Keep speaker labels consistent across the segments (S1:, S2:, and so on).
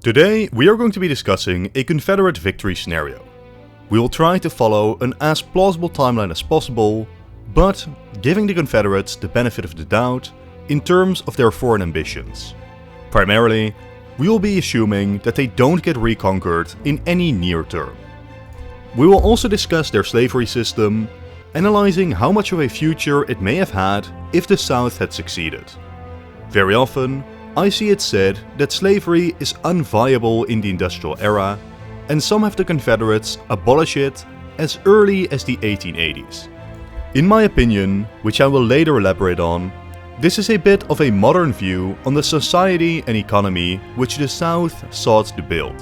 S1: Today we are going to be discussing a Confederate victory scenario. We will try to follow an as plausible timeline as possible, but giving the Confederates the benefit of the doubt in terms of their foreign ambitions. Primarily, we will be assuming that they don't get reconquered in any near term. We will also discuss their slavery system, analyzing how much of a future it may have had if the South had succeeded. Very often, I see it said that slavery is unviable in the industrial era, and some have the Confederates abolish it as early as the 1880s. In my opinion, which I will later elaborate on, this is a bit of a modern view on the society and economy which the South sought to build,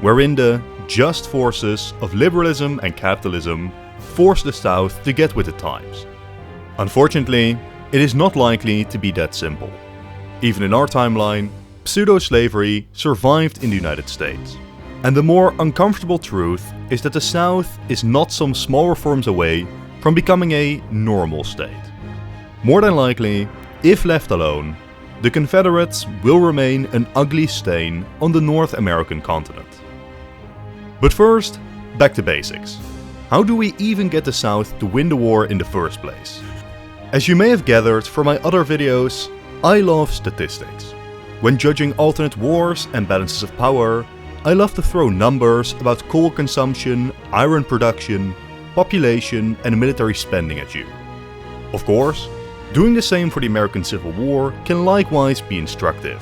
S1: wherein the just forces of liberalism and capitalism forced the South to get with the times. Unfortunately, it is not likely to be that simple. Even in our timeline, pseudo-slavery survived in the United States. And the more uncomfortable truth is that the South is not some small reforms away from becoming a normal state. More than likely, if left alone, the Confederates will remain an ugly stain on the North American continent. But first, back to basics. How do we even get the South to win the war in the first place? As you may have gathered from my other videos, I love statistics. When judging alternate wars and balances of power, I love to throw numbers about coal consumption, iron production, population and military spending at you. Of course, doing the same for the American Civil War can likewise be instructive,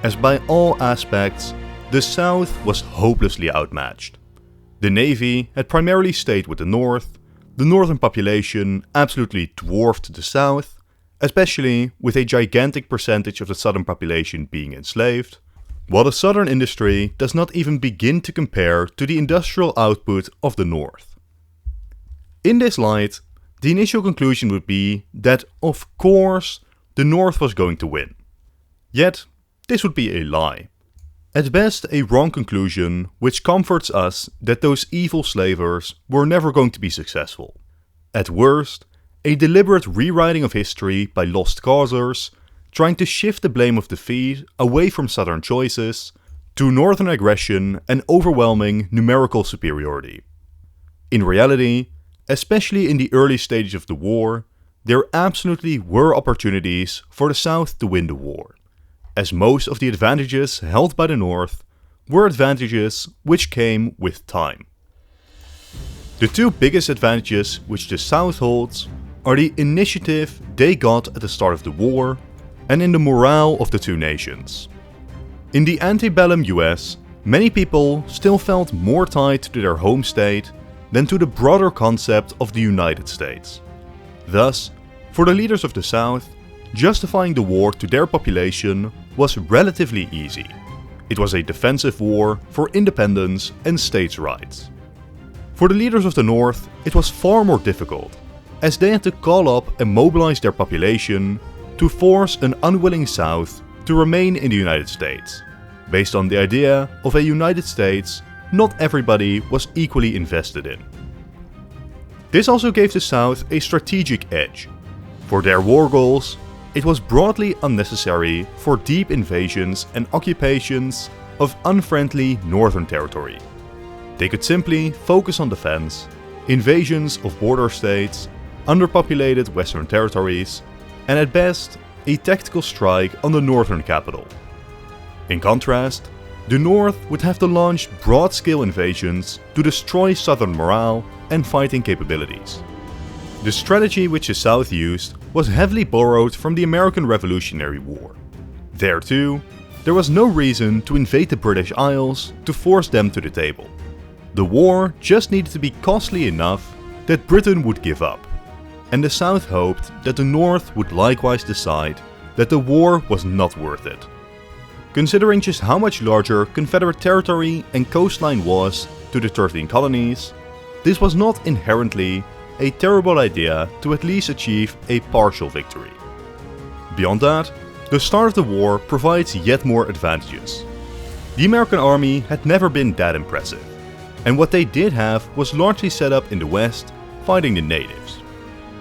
S1: as by all aspects, the South was hopelessly outmatched. The Navy had primarily stayed with the northern population absolutely dwarfed the South, especially with a gigantic percentage of the southern population being enslaved, while the southern industry does not even begin to compare to the industrial output of the North. In this light, the initial conclusion would be that, of course, the North was going to win. Yet, this would be a lie. At best, a wrong conclusion which comforts us that those evil slavers were never going to be successful. At worst, a deliberate rewriting of history by lost causers, trying to shift the blame of defeat away from southern choices to northern aggression and overwhelming numerical superiority. In reality, especially in the early stages of the war, there absolutely were opportunities for the South to win the war, as most of the advantages held by the North were advantages which came with time. The two biggest advantages which the South holds are the initiative they got at the start of the war and in the morale of the two nations. In the antebellum US, many people still felt more tied to their home state than to the broader concept of the United States. Thus, for the leaders of the South, justifying the war to their population was relatively easy. It was a defensive war for independence and states' rights. For the leaders of the North, it was far more difficult, as they had to call up and mobilize their population to force an unwilling South to remain in the United States, based on the idea of a United States not everybody was equally invested in. This also gave the South a strategic edge. For their war goals, it was broadly unnecessary for deep invasions and occupations of unfriendly northern territory. They could simply focus on defense, invasions of border states, underpopulated western territories, and at best, a tactical strike on the northern capital. In contrast, the North would have to launch broad-scale invasions to destroy southern morale and fighting capabilities. The strategy which the South used was heavily borrowed from the American Revolutionary War. There too, there was no reason to invade the British Isles to force them to the table. The war just needed to be costly enough that Britain would give up, and the South hoped that the North would likewise decide that the war was not worth it. Considering just how much larger Confederate territory and coastline was to the 13 colonies, this was not inherently a terrible idea to at least achieve a partial victory. Beyond that, the start of the war provides yet more advantages. The American army had never been that impressive, and what they did have was largely set up in the West, fighting the natives.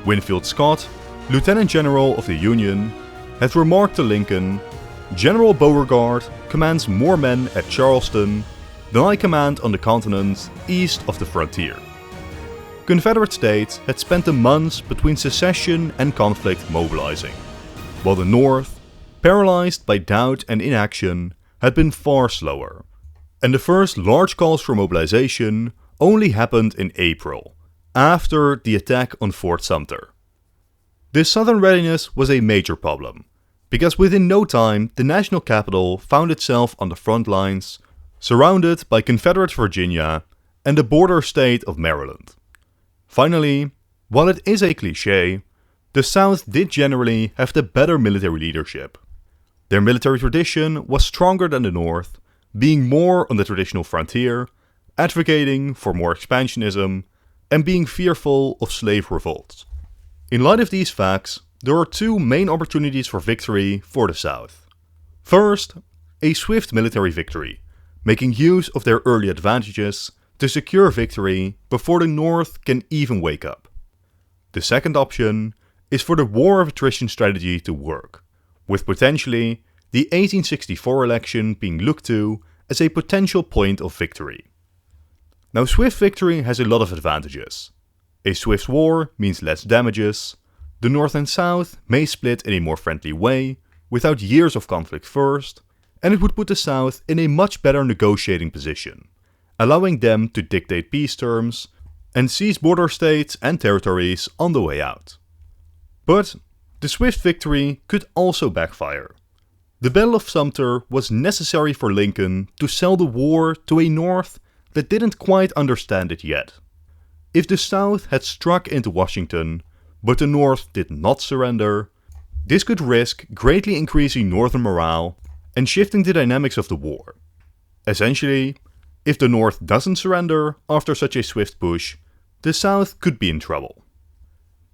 S1: Winfield Scott, Lieutenant General of the Union, had remarked to Lincoln, General Beauregard commands more men at Charleston than I command on the continent east of the frontier. Confederate states had spent the months between secession and conflict mobilizing, while the North, paralyzed by doubt and inaction, had been far slower, and the first large calls for mobilization only happened in April, after the attack on Fort Sumter. This southern readiness was a major problem, because within no time the national capital found itself on the front lines, surrounded by Confederate Virginia and the border state of Maryland. Finally, while it is a cliché, the South did generally have the better military leadership. Their military tradition was stronger than the North, being more on the traditional frontier, advocating for more expansionism, and being fearful of slave revolts. In light of these facts, there are two main opportunities for victory for the South. First, a swift military victory, making use of their early advantages to secure victory before the North can even wake up. The second option is for the war of attrition strategy to work, with potentially the 1864 election being looked to as a potential point of victory. Now, swift victory has a lot of advantages. A swift war means less damages, the North and South may split in a more friendly way, without years of conflict first, and it would put the South in a much better negotiating position, allowing them to dictate peace terms and seize border states and territories on the way out. But the swift victory could also backfire. The Battle of Sumter was necessary for Lincoln to sell the war to a North that didn't quite understand it yet. If the South had struck into Washington, but the North did not surrender, this could risk greatly increasing Northern morale and shifting the dynamics of the war. Essentially, if the North doesn't surrender after such a swift push, the South could be in trouble.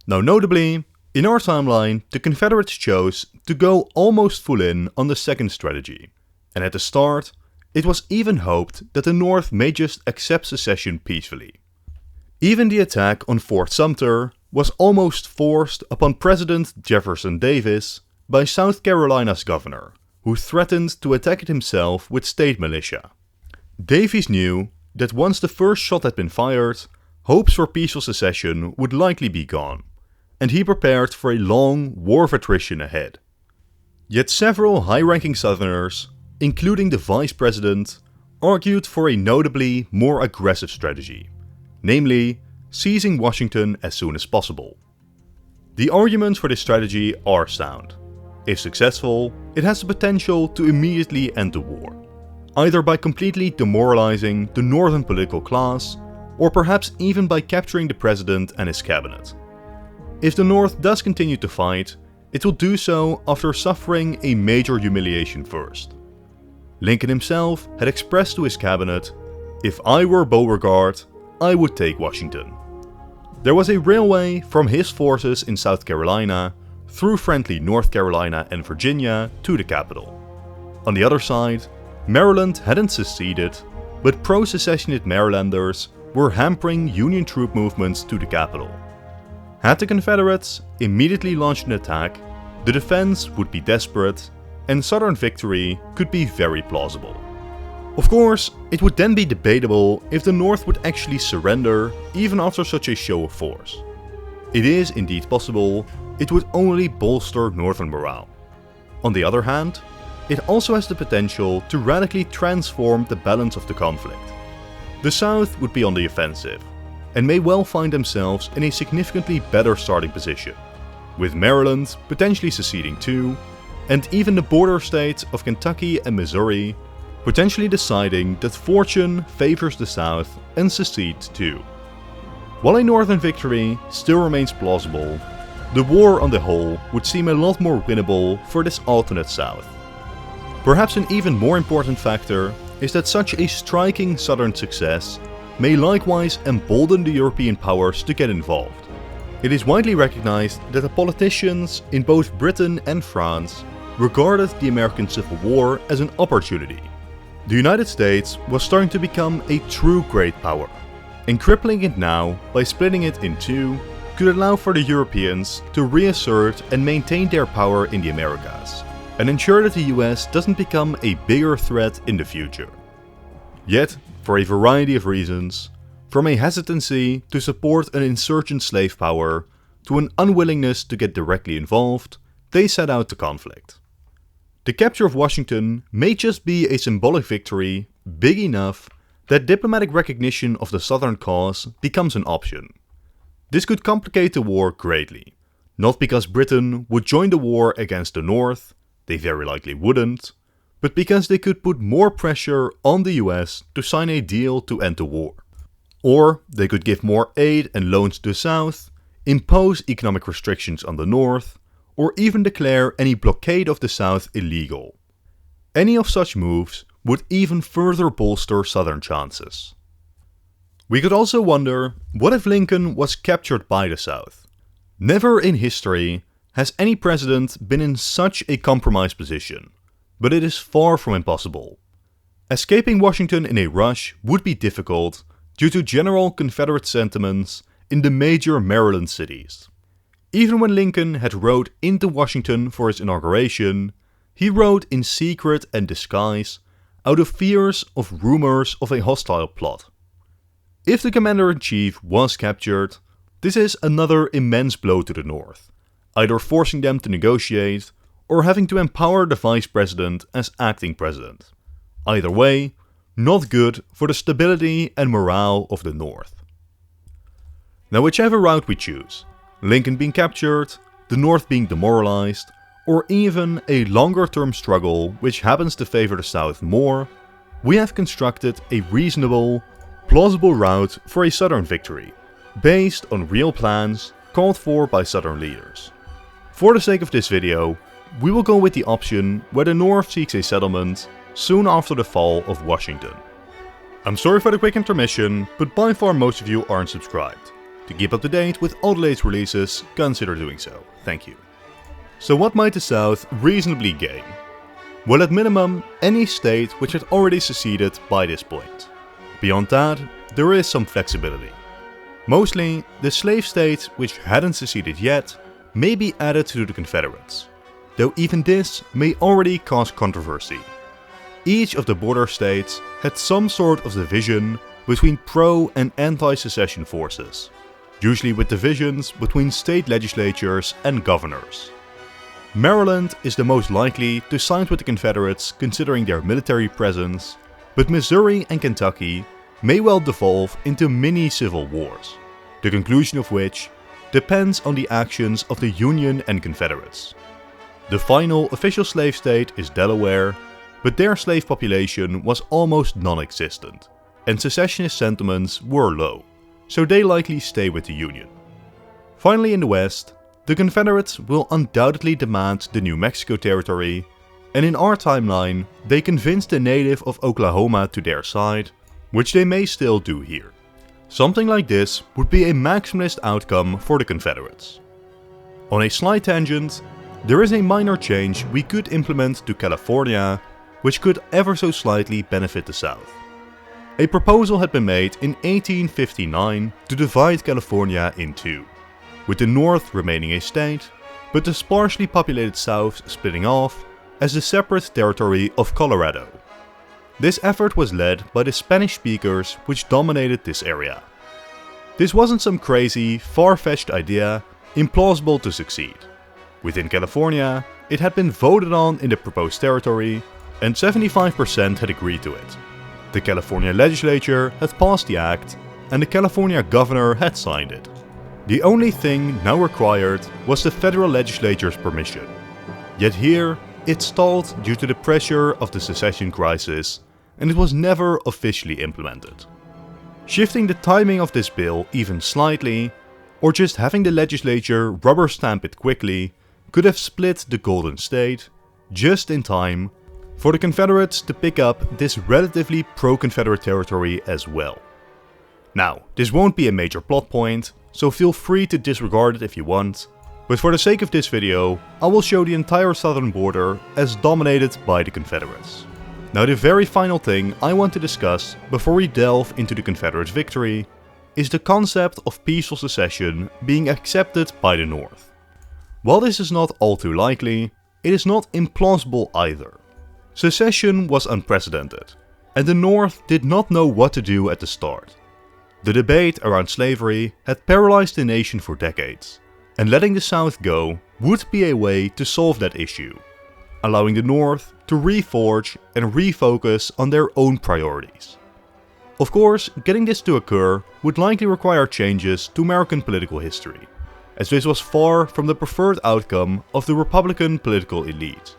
S1: Now, notably, in our timeline, the Confederates chose to go almost full in on the second strategy, and at the start, it was even hoped that the North may just accept secession peacefully. Even the attack on Fort Sumter was almost forced upon President Jefferson Davis by South Carolina's governor, who threatened to attack it himself with state militia. Davis knew that once the first shot had been fired, hopes for peaceful secession would likely be gone, and he prepared for a long war of attrition ahead. Yet several high-ranking Southerners, including the Vice President, argued for a notably more aggressive strategy, namely seizing Washington as soon as possible. The arguments for this strategy are sound. If successful, it has the potential to immediately end the war, either by completely demoralizing the northern political class, or perhaps even by capturing the president and his cabinet. If the North does continue to fight, it will do so after suffering a major humiliation first. Lincoln himself had expressed to his cabinet, "If I were Beauregard, I would take Washington." There was a railway from his forces in South Carolina through friendly North Carolina and Virginia to the capital. On the other side, Maryland hadn't seceded, but pro-secessionist Marylanders were hampering Union troop movements to the capital. Had the Confederates immediately launched an attack, the defense would be desperate, and Southern victory could be very plausible. Of course, it would then be debatable if the North would actually surrender even after such a show of force. It is indeed possible it would only bolster Northern morale. On the other hand, it also has the potential to radically transform the balance of the conflict. The South would be on the offensive, and may well find themselves in a significantly better starting position, with Maryland potentially seceding too, and even the border states of Kentucky and Missouri potentially deciding that fortune favors the South and secede too. While a northern victory still remains plausible, the war on the whole would seem a lot more winnable for this alternate South. Perhaps an even more important factor is that such a striking Southern success may likewise embolden the European powers to get involved. It is widely recognized that the politicians in both Britain and France regarded the American Civil War as an opportunity. The United States was starting to become a true great power, and crippling it now by splitting it in two could allow for the Europeans to reassert and maintain their power in the Americas, and ensure that the US doesn't become a bigger threat in the future. Yet, for a variety of reasons, from a hesitancy to support an insurgent slave power to an unwillingness to get directly involved, they set out the conflict. The capture of Washington may just be a symbolic victory big enough that diplomatic recognition of the Southern cause becomes an option. This could complicate the war greatly, not because Britain would join the war against the North, they very likely wouldn't, but because they could put more pressure on the US to sign a deal to end the war. Or they could give more aid and loans to the South, impose economic restrictions on the North, or even declare any blockade of the South illegal. Any of such moves would even further bolster Southern chances. We could also wonder, what if Lincoln was captured by the South? Never in history has any president been in such a compromised position, but it is far from impossible. Escaping Washington in a rush would be difficult due to general Confederate sentiments in the major Maryland cities. Even when Lincoln had rode into Washington for his inauguration, he rode in secret and disguise out of fears of rumors of a hostile plot. If the commander-in-chief was captured, this is another immense blow to the North, either forcing them to negotiate or having to empower the vice president as acting president. Either way, not good for the stability and morale of the North. Now, whichever route we choose, Lincoln being captured, the North being demoralized, or even a longer-term struggle which happens to favor the South more, we have constructed a reasonable, plausible route for a Southern victory, based on real plans called for by Southern leaders. For the sake of this video, we will go with the option where the North seeks a settlement soon after the fall of Washington. I'm sorry for the quick intermission, but by far most of you aren't subscribed. To keep up to date with all the latest releases, consider doing so. Thank you. So what might the South reasonably gain? Well, at minimum, any state which had already seceded by this point. Beyond that, there is some flexibility. Mostly, the slave states which hadn't seceded yet may be added to the Confederates, though even this may already cause controversy. Each of the border states had some sort of division between pro- and anti-secession forces, usually with divisions between state legislatures and governors. Maryland is the most likely to side with the Confederates considering their military presence, but Missouri and Kentucky may well devolve into mini civil wars, the conclusion of which depends on the actions of the Union and Confederates. The final official slave state is Delaware, but their slave population was almost non-existent, and secessionist sentiments were low, so they likely stay with the Union. Finally, in the West, the Confederates will undoubtedly demand the New Mexico territory, and in our timeline, they convinced the native of Oklahoma to their side, which they may still do here. Something like this would be a maximalist outcome for the Confederates. On a slight tangent, there is a minor change we could implement to California, which could ever so slightly benefit the South. A proposal had been made in 1859 to divide California in two, with the North remaining a state, but the sparsely populated South splitting off as the separate territory of Colorado. This effort was led by the Spanish speakers which dominated this area. This wasn't some crazy, far-fetched idea, implausible to succeed. Within California, it had been voted on in the proposed territory, and 75% had agreed to it. The California legislature had passed the act, and the California governor had signed it. The only thing now required was the federal legislature's permission. Yet here, it stalled due to the pressure of the secession crisis, and it was never officially implemented. Shifting the timing of this bill even slightly, or just having the legislature rubber stamp it quickly, could have split the Golden State just in time for the Confederates to pick up this relatively pro-Confederate territory as well. Now, this won't be a major plot point, so feel free to disregard it if you want, but for the sake of this video, I will show the entire southern border as dominated by the Confederates. Now, the very final thing I want to discuss before we delve into the Confederate victory is the concept of peaceful secession being accepted by the North. While this is not all too likely, it is not implausible either. Secession was unprecedented, and the North did not know what to do at the start. The debate around slavery had paralyzed the nation for decades, and letting the South go would be a way to solve that issue, allowing the North to reforge and refocus on their own priorities. Of course, getting this to occur would likely require changes to American political history, as this was far from the preferred outcome of the Republican political elite.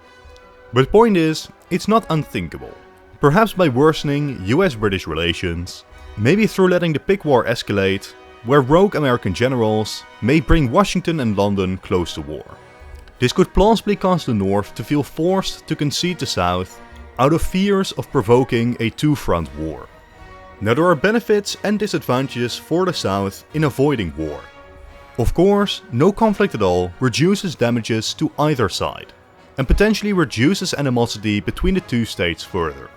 S1: But point is, it's not unthinkable. Perhaps by worsening US-British relations, maybe through letting the Pig War escalate, where rogue American generals may bring Washington and London close to war. This could plausibly cause the North to feel forced to concede the South out of fears of provoking a two-front war. Now there are benefits and disadvantages for the South in avoiding war. Of course, no conflict at all reduces damages to either side, and potentially reduces animosity between the two states further.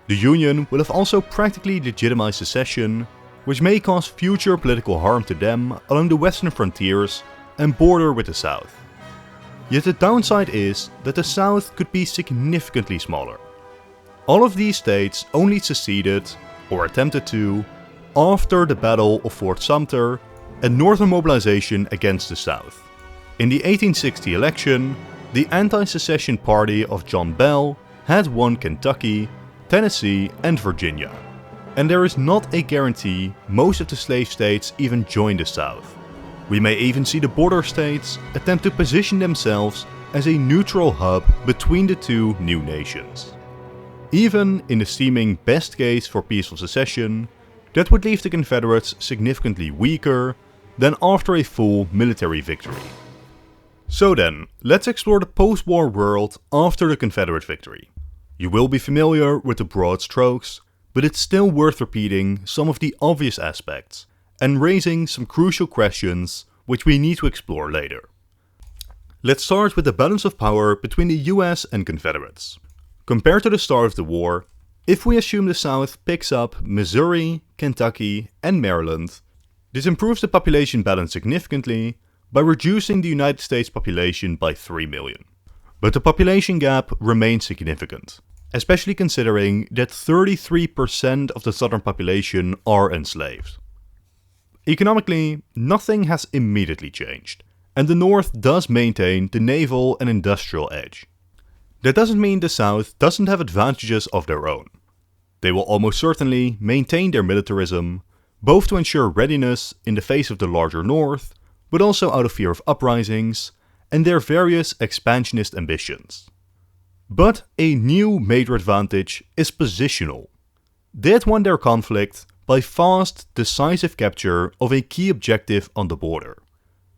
S1: The Union will have also practically legitimized secession, which may cause future political harm to them along the western frontiers and border with the South. Yet the downside is that the South could be significantly smaller. All of these states only seceded, or attempted to, after the Battle of Fort Sumter and Northern mobilization against the South. In the 1860 election, the anti-secession party of John Bell had won Kentucky, Tennessee and Virginia, and there is not a guarantee most of the slave states even join the South. We may even see the border states attempt to position themselves as a neutral hub between the two new nations. Even in the seeming best case for peaceful secession, that would leave the Confederates significantly weaker than after a full military victory. So then, let's explore the post-war world after the Confederate victory. You will be familiar with the broad strokes, but it's still worth repeating some of the obvious aspects and raising some crucial questions which we need to explore later. Let's start with the balance of power between the US and Confederates. Compared to the start of the war, if we assume the South picks up Missouri, Kentucky and Maryland, this improves the population balance significantly by reducing the United States population by 3 million. But the population gap remains significant, especially considering that 33% of the southern population are enslaved. Economically, nothing has immediately changed, and the North does maintain the naval and industrial edge. That doesn't mean the South doesn't have advantages of their own. They will almost certainly maintain their militarism, both to ensure readiness in the face of the larger North, but also out of fear of uprisings, and their various expansionist ambitions. But a new major advantage is positional. They had won their conflict by fast, decisive capture of a key objective on the border.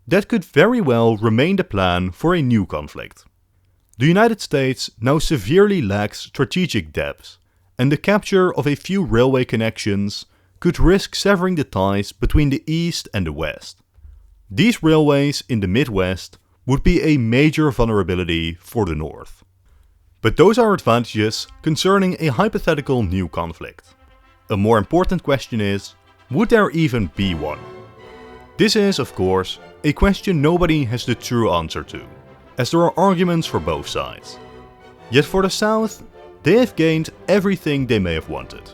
S1: That could very well remain the plan for a new conflict. The United States now severely lacks strategic depth, and the capture of a few railway connections could risk severing the ties between the East and the West. These railways in the Midwest would be a major vulnerability for the North. But those are advantages concerning a hypothetical new conflict. A more important question is, would there even be one? This is, of course, a question nobody has the true answer to, as there are arguments for both sides. Yet for the South, they have gained everything they may have wanted.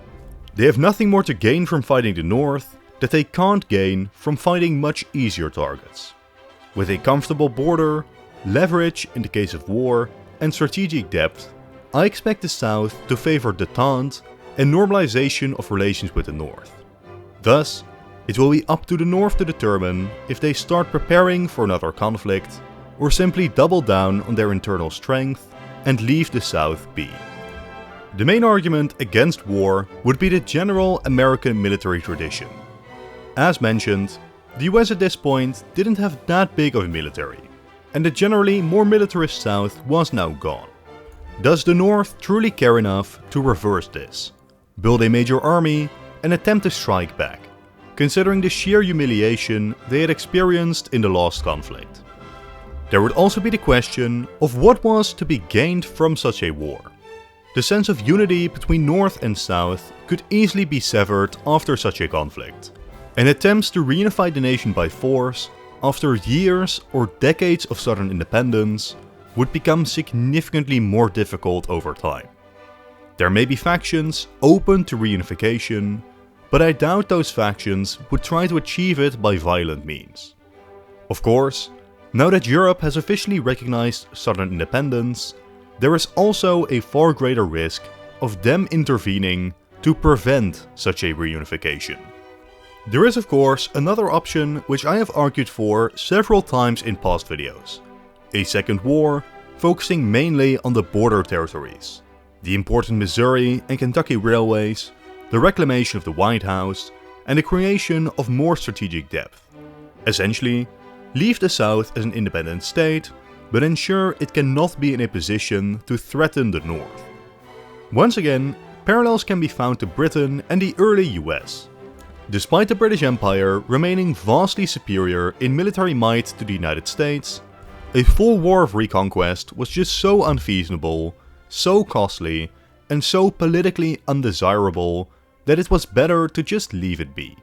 S1: They have nothing more to gain from fighting the North that they can't gain from fighting much easier targets. With a comfortable border, leverage in the case of war, and strategic depth, I expect the South to favor détente and normalization of relations with the North. Thus, it will be up to the North to determine if they start preparing for another conflict, or simply double down on their internal strength and leave the South be. The main argument against war would be the general American military tradition. As mentioned, the US at this point didn't have that big of a military, and the generally more militarist South was now gone. Does the North truly care enough to reverse this, build a major army, and attempt to strike back, considering the sheer humiliation they had experienced in the last conflict? There would also be the question of what was to be gained from such a war. The sense of unity between North and South could easily be severed after such a conflict, and attempts to reunify the nation by force after years or decades of Southern independence would become significantly more difficult over time. There may be factions open to reunification, but I doubt those factions would try to achieve it by violent means. Of course, now that Europe has officially recognized Southern independence, there is also a far greater risk of them intervening to prevent such a reunification. There is of course another option which I have argued for several times in past videos. A second war, focusing mainly on the border territories, the important Missouri and Kentucky railways, the reclamation of the White House, and the creation of more strategic depth. Essentially, leave the South as an independent state, but ensure it cannot be in a position to threaten the North. Once again, parallels can be found to Britain and the early US. Despite the British Empire remaining vastly superior in military might to the United States, a full war of reconquest was just so unfeasible, so costly, and so politically undesirable that it was better to just leave it be.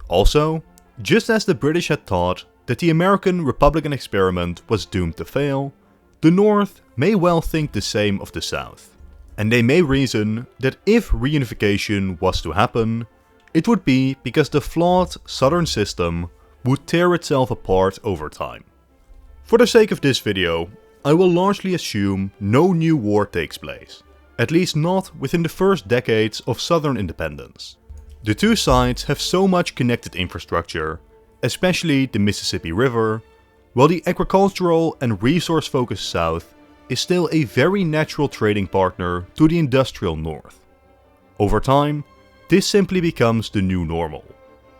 S1: Also, just as the British had thought that the American Republican experiment was doomed to fail, the North may well think the same of the South. And they may reason that if reunification was to happen, it would be because the flawed Southern system would tear itself apart over time. For the sake of this video, I will largely assume no new war takes place, at least not within the first decades of Southern independence. The two sides have so much connected infrastructure, especially the Mississippi River, while the agricultural and resource-focused South is still a very natural trading partner to the industrial North. Over time, this simply becomes the new normal,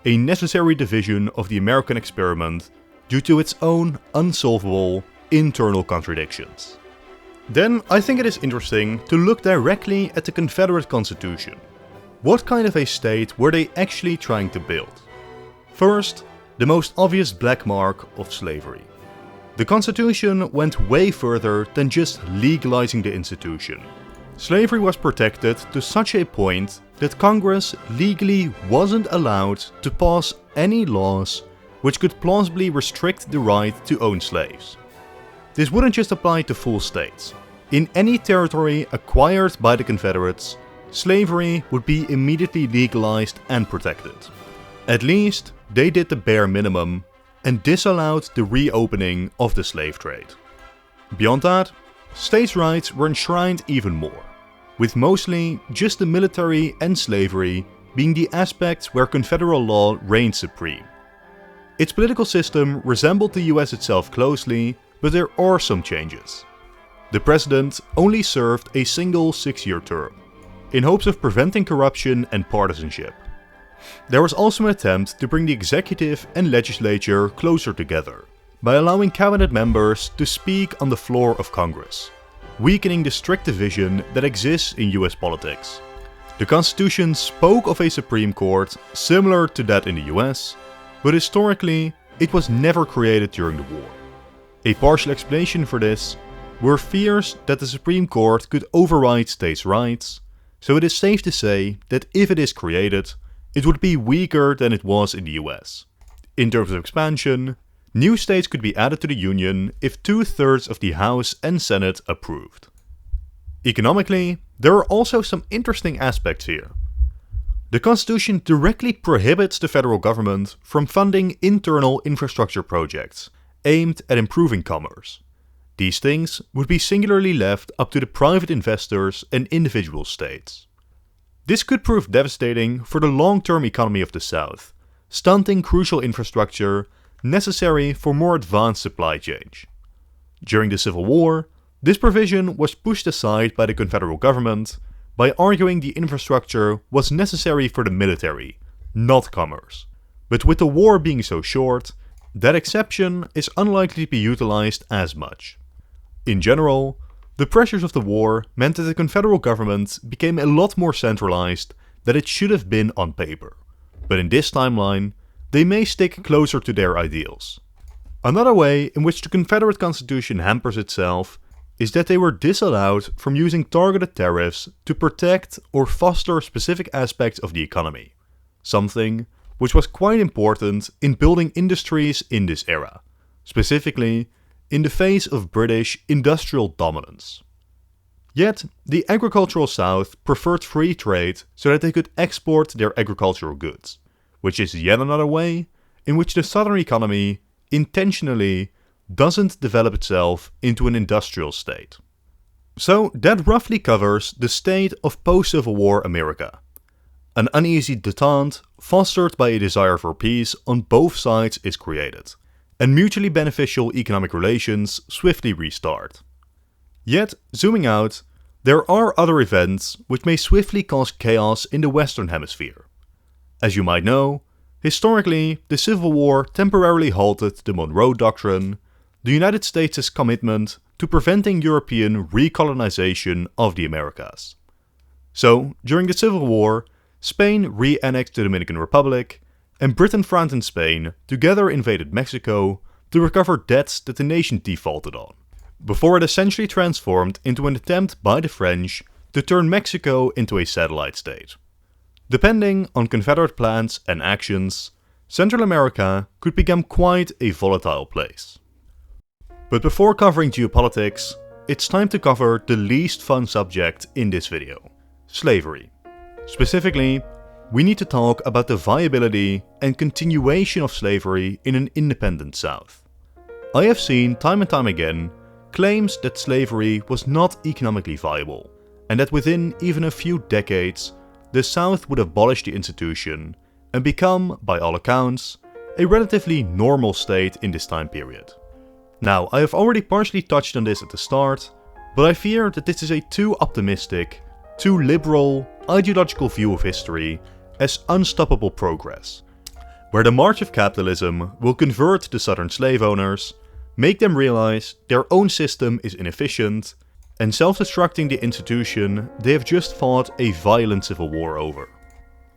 S1: a necessary division of the American experiment due to its own unsolvable internal contradictions. Then I think it is interesting to look directly at the Confederate Constitution. What kind of a state were they actually trying to build? First, the most obvious black mark of slavery. The Constitution went way further than just legalizing the institution. Slavery was protected to such a point that Congress legally wasn't allowed to pass any laws which could plausibly restrict the right to own slaves. This wouldn't just apply to full states. In any territory acquired by the Confederates, slavery would be immediately legalized and protected. At least, they did the bare minimum and disallowed the reopening of the slave trade. Beyond that, states' rights were enshrined even more, with mostly just the military and slavery being the aspects where Confederal law reigned supreme. Its political system resembled the US itself closely, but there are some changes. The president only served a single 6-year term, in hopes of preventing corruption and partisanship. There was also an attempt to bring the executive and legislature closer together, by allowing cabinet members to speak on the floor of Congress, weakening the strict division that exists in US politics. The Constitution spoke of a Supreme Court similar to that in the US, but historically it was never created during the war. A partial explanation for this were fears that the Supreme Court could override states' rights, so it is safe to say that if it is created, it would be weaker than it was in the US. In terms of expansion, new states could be added to the Union if 2/3 of the House and Senate approved. Economically, there are also some interesting aspects here. The Constitution directly prohibits the federal government from funding internal infrastructure projects aimed at improving commerce. These things would be singularly left up to the private investors and individual states. This could prove devastating for the long-term economy of the South, stunting crucial infrastructure necessary for more advanced supply chains. During the Civil War, this provision was pushed aside by the Confederate government by arguing the infrastructure was necessary for the military, not commerce. But with the war being so short, that exception is unlikely to be utilized as much. In general, the pressures of the war meant that the Confederate government became a lot more centralized than it should have been on paper. But in this timeline, they may stick closer to their ideals. Another way in which the Confederate Constitution hampers itself is that they were disallowed from using targeted tariffs to protect or foster specific aspects of the economy, something which was quite important in building industries in this era, specifically in the face of British industrial dominance. Yet, the agricultural South preferred free trade so that they could export their agricultural goods, which is yet another way in which the Southern economy intentionally doesn't develop itself into an industrial state. So that roughly covers the state of post-Civil War America. An uneasy détente fostered by a desire for peace on both sides is created, and mutually beneficial economic relations swiftly restart. Yet, zooming out, there are other events which may swiftly cause chaos in the Western Hemisphere. As you might know, historically, the Civil War temporarily halted the Monroe Doctrine, the United States' commitment to preventing European recolonization of the Americas. So, during the Civil War, Spain re-annexed the Dominican Republic, and Britain, France and Spain together invaded Mexico to recover debts that the nation defaulted on, before it essentially transformed into an attempt by the French to turn Mexico into a satellite state. Depending on Confederate plans and actions, Central America could become quite a volatile place. But before covering geopolitics, it's time to cover the least fun subject in this video: slavery. Specifically, we need to talk about the viability and continuation of slavery in an independent South. I have seen time and time again claims that slavery was not economically viable, and that within even a few decades, the South would abolish the institution and become, by all accounts, a relatively normal state in this time period. Now, I have already partially touched on this at the start, but I fear that this is a too optimistic, too liberal, ideological view of history as unstoppable progress, where the march of capitalism will convert the Southern slave owners, make them realize their own system is inefficient, and self-destructing the institution they have just fought a violent civil war over.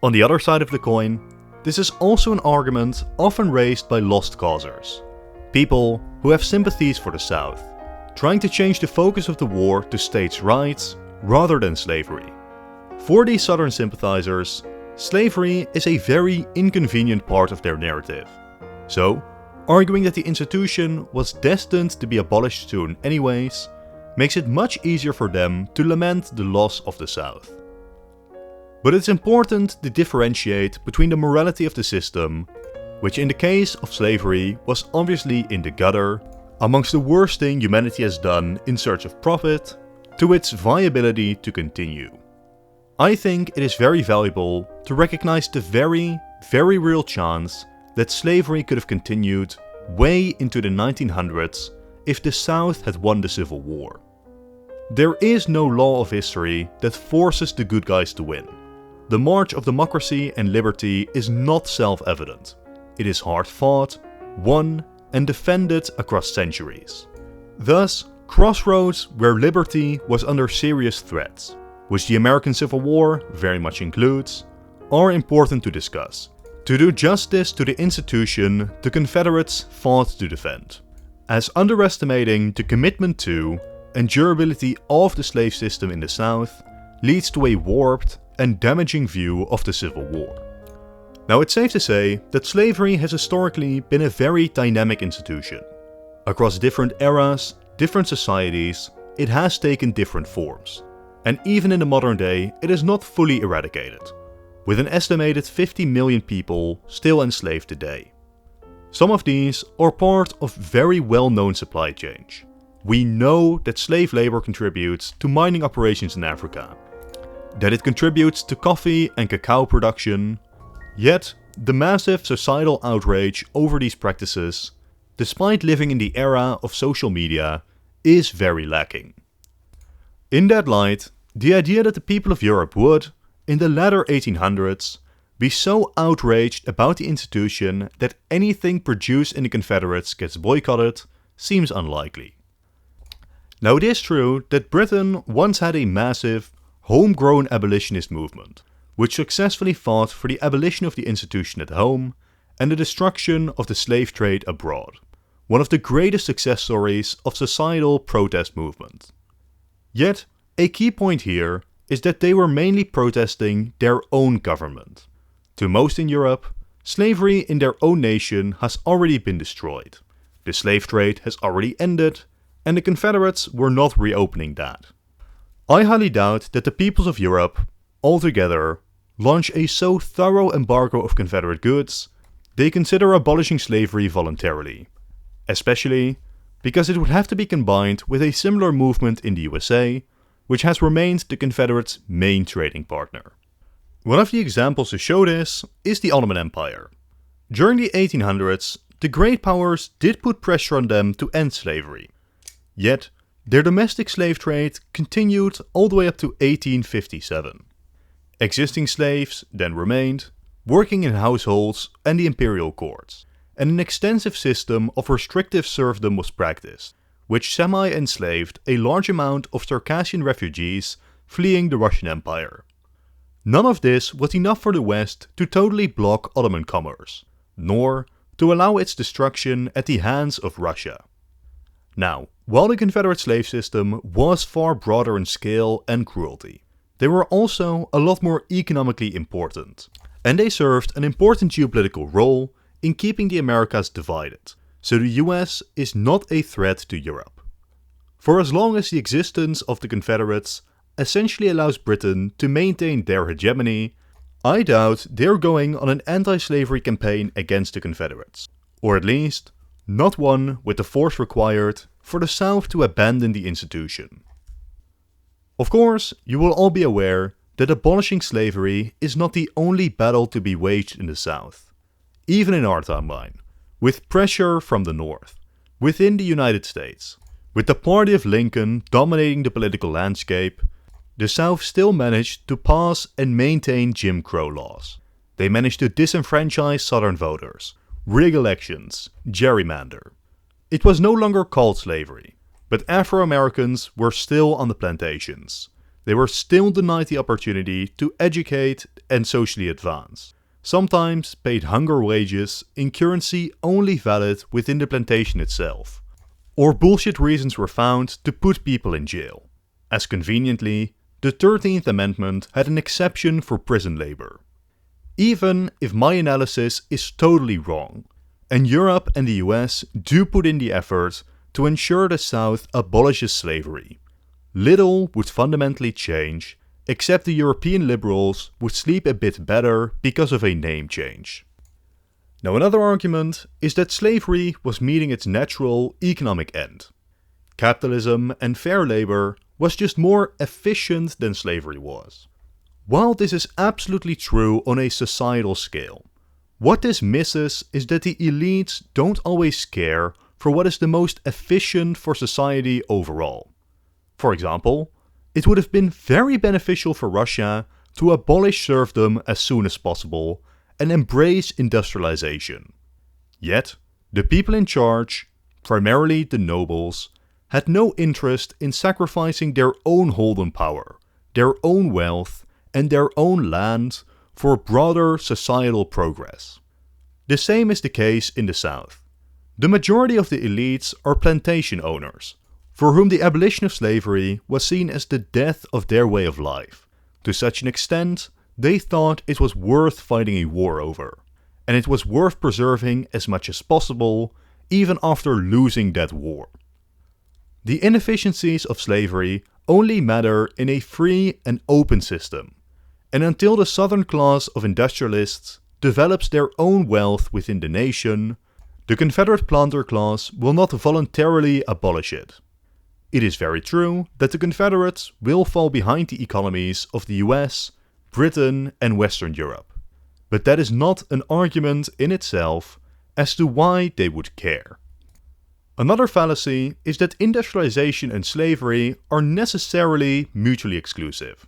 S1: On the other side of the coin, this is also an argument often raised by lost causers, people who have sympathies for the South, trying to change the focus of the war to states' rights rather than slavery. For these Southern sympathizers, slavery is a very inconvenient part of their narrative. So, arguing that the institution was destined to be abolished soon anyways, makes it much easier for them to lament the loss of the South. But it's important to differentiate between the morality of the system, which in the case of slavery was obviously in the gutter, amongst the worst thing humanity has done in search of profit, to its viability to continue. I think it is very valuable to recognize the very, very real chance that slavery could have continued way into the 1900s if the South had won the Civil War. There is no law of history that forces the good guys to win. The march of democracy and liberty is not self-evident. It is hard fought, won, and defended across centuries. Thus, crossroads where liberty was under serious threats, which the American Civil War very much includes, are important to discuss, to do justice to the institution the Confederates fought to defend, as underestimating the commitment to and durability of the slave system in the South leads to a warped and damaging view of the Civil War. Now, it's safe to say that slavery has historically been a very dynamic institution. Across different eras, different societies, it has taken different forms, and even in the modern day, it is not fully eradicated, with an estimated 50 million people still enslaved today. Some of these are part of very well-known supply chains. We know that slave labor contributes to mining operations in Africa, that it contributes to coffee and cacao production, yet the massive societal outrage over these practices, despite living in the era of social media, is very lacking. In that light, the idea that the people of Europe would, in the latter 1800s, be so outraged about the institution that anything produced in the Confederates gets boycotted seems unlikely. Now, it is true that Britain once had a massive, homegrown abolitionist movement, which successfully fought for the abolition of the institution at home and the destruction of the slave trade abroad, one of the greatest success stories of societal protest movement. Yet, a key point here is that they were mainly protesting their own government. To most in Europe, slavery in their own nation has already been destroyed. The slave trade has already ended, and the Confederates were not reopening that. I highly doubt that the peoples of Europe, altogether, launch a so thorough embargo of Confederate goods they consider abolishing slavery voluntarily, especially because it would have to be combined with a similar movement in the USA, which has remained the Confederates' main trading partner. One of the examples to show this is the Ottoman Empire. During the 1800s, the great powers did put pressure on them to end slavery. Yet, their domestic slave trade continued all the way up to 1857. Existing slaves then remained, working in households and the imperial courts, and an extensive system of restrictive serfdom was practiced, which semi-enslaved a large amount of Circassian refugees fleeing the Russian Empire. None of this was enough for the West to totally block Ottoman commerce, nor to allow its destruction at the hands of Russia. Now, while the Confederate slave system was far broader in scale and cruelty, they were also a lot more economically important, and they served an important geopolitical role in keeping the Americas divided, so the US is not a threat to Europe. For as long as the existence of the Confederates essentially allows Britain to maintain their hegemony, I doubt they're going on an anti-slavery campaign against the Confederates, or at least, not one with the force required for the South to abandon the institution. Of course, you will all be aware that abolishing slavery is not the only battle to be waged in the South. Even in our timeline, with pressure from the North, within the United States, with the party of Lincoln dominating the political landscape, the South still managed to pass and maintain Jim Crow laws. They managed to disenfranchise Southern voters, rig elections, gerrymander. It was no longer called slavery, but Afro-Americans were still on the plantations. They were still denied the opportunity to educate and socially advance, sometimes paid hunger wages in currency only valid within the plantation itself. Or bullshit reasons were found to put people in jail, as conveniently, the 13th Amendment had an exception for prison labor. Even if my analysis is totally wrong, and Europe and the US do put in the effort to ensure the South abolishes slavery, little would fundamentally change, except the European liberals would sleep a bit better because of a name change. Now, another argument is that slavery was meeting its natural economic end. Capitalism and fair labor was just more efficient than slavery was. While this is absolutely true on a societal scale, what this misses is that the elites don't always care for what is the most efficient for society overall. For example, it would have been very beneficial for Russia to abolish serfdom as soon as possible and embrace industrialization. Yet, the people in charge, primarily the nobles, had no interest in sacrificing their own hold-on power, their own wealth, and their own land for broader societal progress. The same is the case in the South. The majority of the elites are plantation owners, for whom the abolition of slavery was seen as the death of their way of life, to such an extent they thought it was worth fighting a war over, and it was worth preserving as much as possible, even after losing that war. The inefficiencies of slavery only matter in a free and open system, and until the southern class of industrialists develops their own wealth within the nation, the Confederate planter class will not voluntarily abolish it. It is very true that the Confederates will fall behind the economies of the US, Britain and Western Europe, but that is not an argument in itself as to why they would care. Another fallacy is that industrialization and slavery are necessarily mutually exclusive.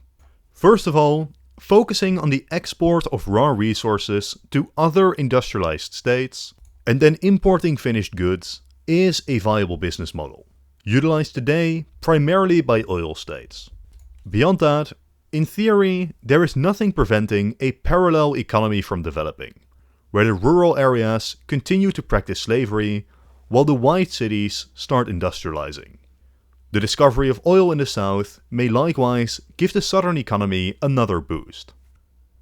S1: First of all, focusing on the export of raw resources to other industrialized states and then importing finished goods is a viable business model, utilized today primarily by oil states. Beyond that, in theory, there is nothing preventing a parallel economy from developing, where the rural areas continue to practice slavery while the white cities start industrializing. The discovery of oil in the South may likewise give the southern economy another boost.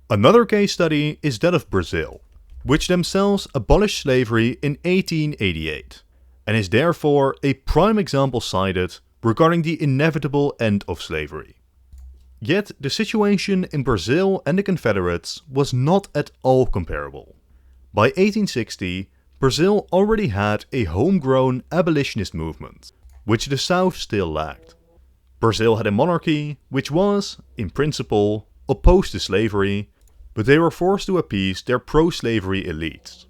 S1: Another case study is that of Brazil, which themselves abolished slavery in 1888, and is therefore a prime example cited regarding the inevitable end of slavery. Yet the situation in Brazil and the Confederates was not at all comparable. By 1860, Brazil already had a homegrown abolitionist movement, which the South still lacked. Brazil had a monarchy which was, in principle, opposed to slavery, but they were forced to appease their pro-slavery elites.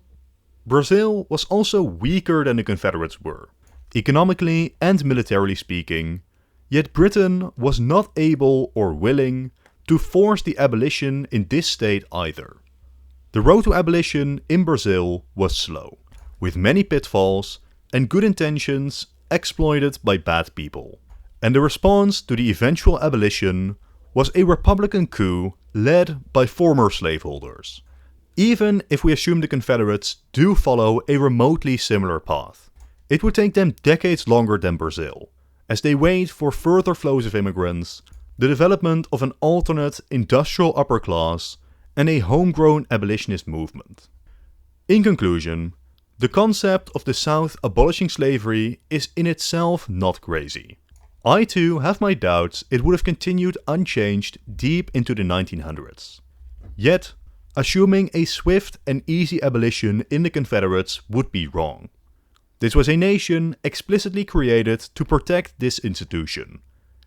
S1: Brazil was also weaker than the Confederates were, economically and militarily speaking, yet Britain was not able or willing to force the abolition in this state either. The road to abolition in Brazil was slow, with many pitfalls and good intentions exploited by bad people. And the response to the eventual abolition was a Republican coup led by former slaveholders. Even if we assume the Confederates do follow a remotely similar path, it would take them decades longer than Brazil, as they wait for further flows of immigrants, the development of an alternate industrial upper class, and a homegrown abolitionist movement. In conclusion, the concept of the South abolishing slavery is in itself not crazy. I too have my doubts it would have continued unchanged deep into the 1900s. Yet, assuming a swift and easy abolition in the Confederates would be wrong. This was a nation explicitly created to protect this institution,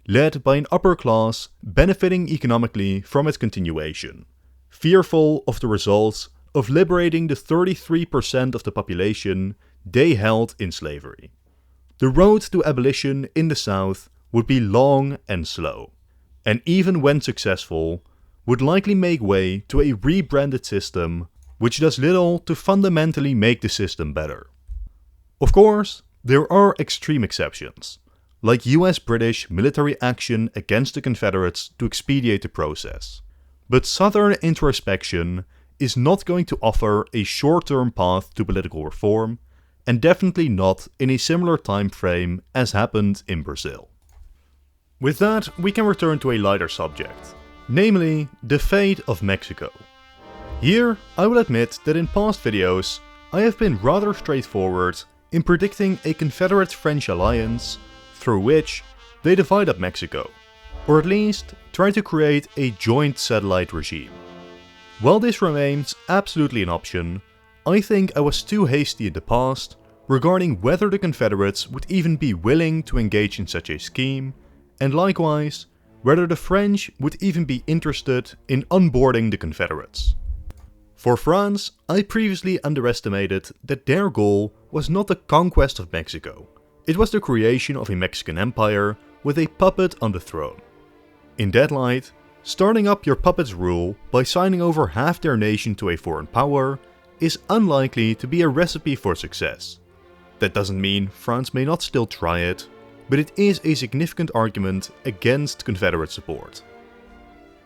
S1: led by an upper class benefiting economically from its continuation, fearful of the results of liberating the 33% of the population they held in slavery. The road to abolition in the South would be long and slow, and even when successful, would likely make way to a rebranded system which does little to fundamentally make the system better. Of course, there are extreme exceptions, like US-British military action against the Confederates to expedite the process. But Southern introspection is not going to offer a short-term path to political reform, and definitely not in a similar time frame as happened in Brazil. With that, we can return to a lighter subject, namely the fate of Mexico. Here, I will admit that in past videos, I have been rather straightforward in predicting a Confederate-French alliance through which they divide up Mexico, or at least try to create a joint satellite regime. While this remains absolutely an option, I think I was too hasty in the past regarding whether the Confederates would even be willing to engage in such a scheme, and likewise, whether the French would even be interested in onboarding the Confederates. For France, I previously underestimated that their goal was not the conquest of Mexico, it was the creation of a Mexican empire with a puppet on the throne. In that light, starting up your puppet's rule by signing over half their nation to a foreign power is unlikely to be a recipe for success. That doesn't mean France may not still try it, but it is a significant argument against Confederate support.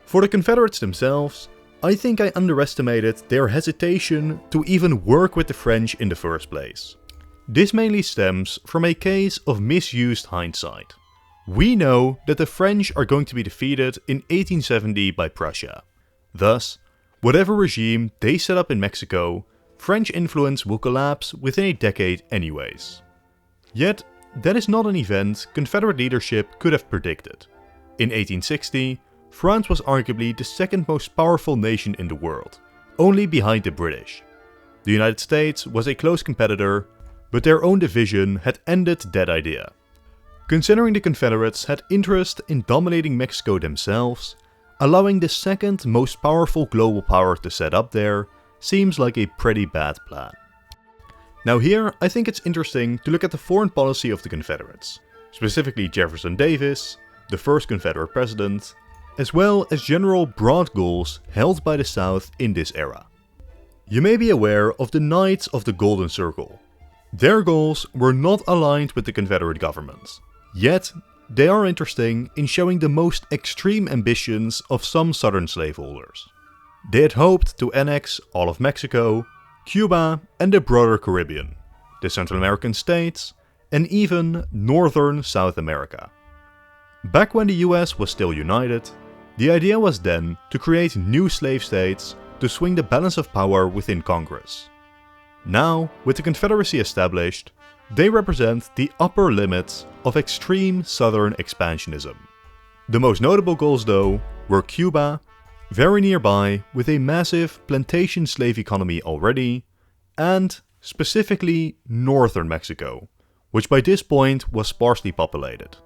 S1: For the Confederates themselves, I think I underestimated their hesitation to even work with the French in the first place. This mainly stems from a case of misused hindsight. We know that the French are going to be defeated in 1870 by Prussia. Thus, whatever regime they set up in Mexico, French influence will collapse within a decade anyways. Yet, that is not an event Confederate leadership could have predicted. In 1860, France was arguably the second most powerful nation in the world, only behind the British. The United States was a close competitor, but their own division had ended that idea. Considering the Confederates had interest in dominating Mexico themselves, allowing the second most powerful global power to set up there seems like a pretty bad plan. Now here, I think it's interesting to look at the foreign policy of the Confederates, specifically Jefferson Davis, the first Confederate president, as well as general broad goals held by the South in this era. You may be aware of the Knights of the Golden Circle. Their goals were not aligned with the Confederate government, yet they are interesting in showing the most extreme ambitions of some Southern slaveholders. They had hoped to annex all of Mexico, Cuba and the broader Caribbean, the Central American states, and even northern South America. Back when the US was still united, the idea was then to create new slave states to swing the balance of power within Congress. Now, with the Confederacy established, they represent the upper limits of extreme southern expansionism. The most notable goals though were Cuba, very nearby with a massive plantation slave economy already, and specifically northern Mexico, which by this point was sparsely populated.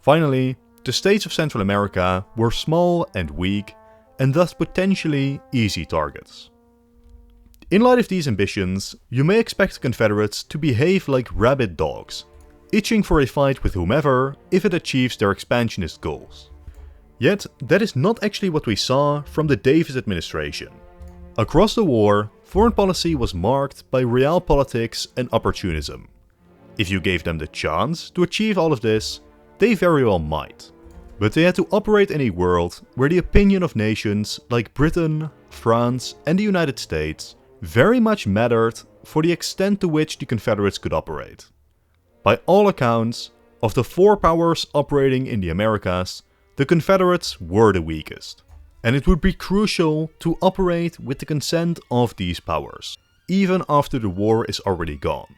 S1: Finally, the states of Central America were small and weak, and thus potentially easy targets. In light of these ambitions, you may expect the Confederates to behave like rabid dogs, itching for a fight with whomever if it achieves their expansionist goals. Yet, that is not actually what we saw from the Davis administration. Across the war, foreign policy was marked by realpolitik and opportunism. If you gave them the chance to achieve all of this, they very well might. But they had to operate in a world where the opinion of nations like Britain, France and the United States very much mattered for the extent to which the Confederates could operate. By all accounts, of the four powers operating in the Americas, the Confederates were the weakest, and it would be crucial to operate with the consent of these powers, even after the war is already gone.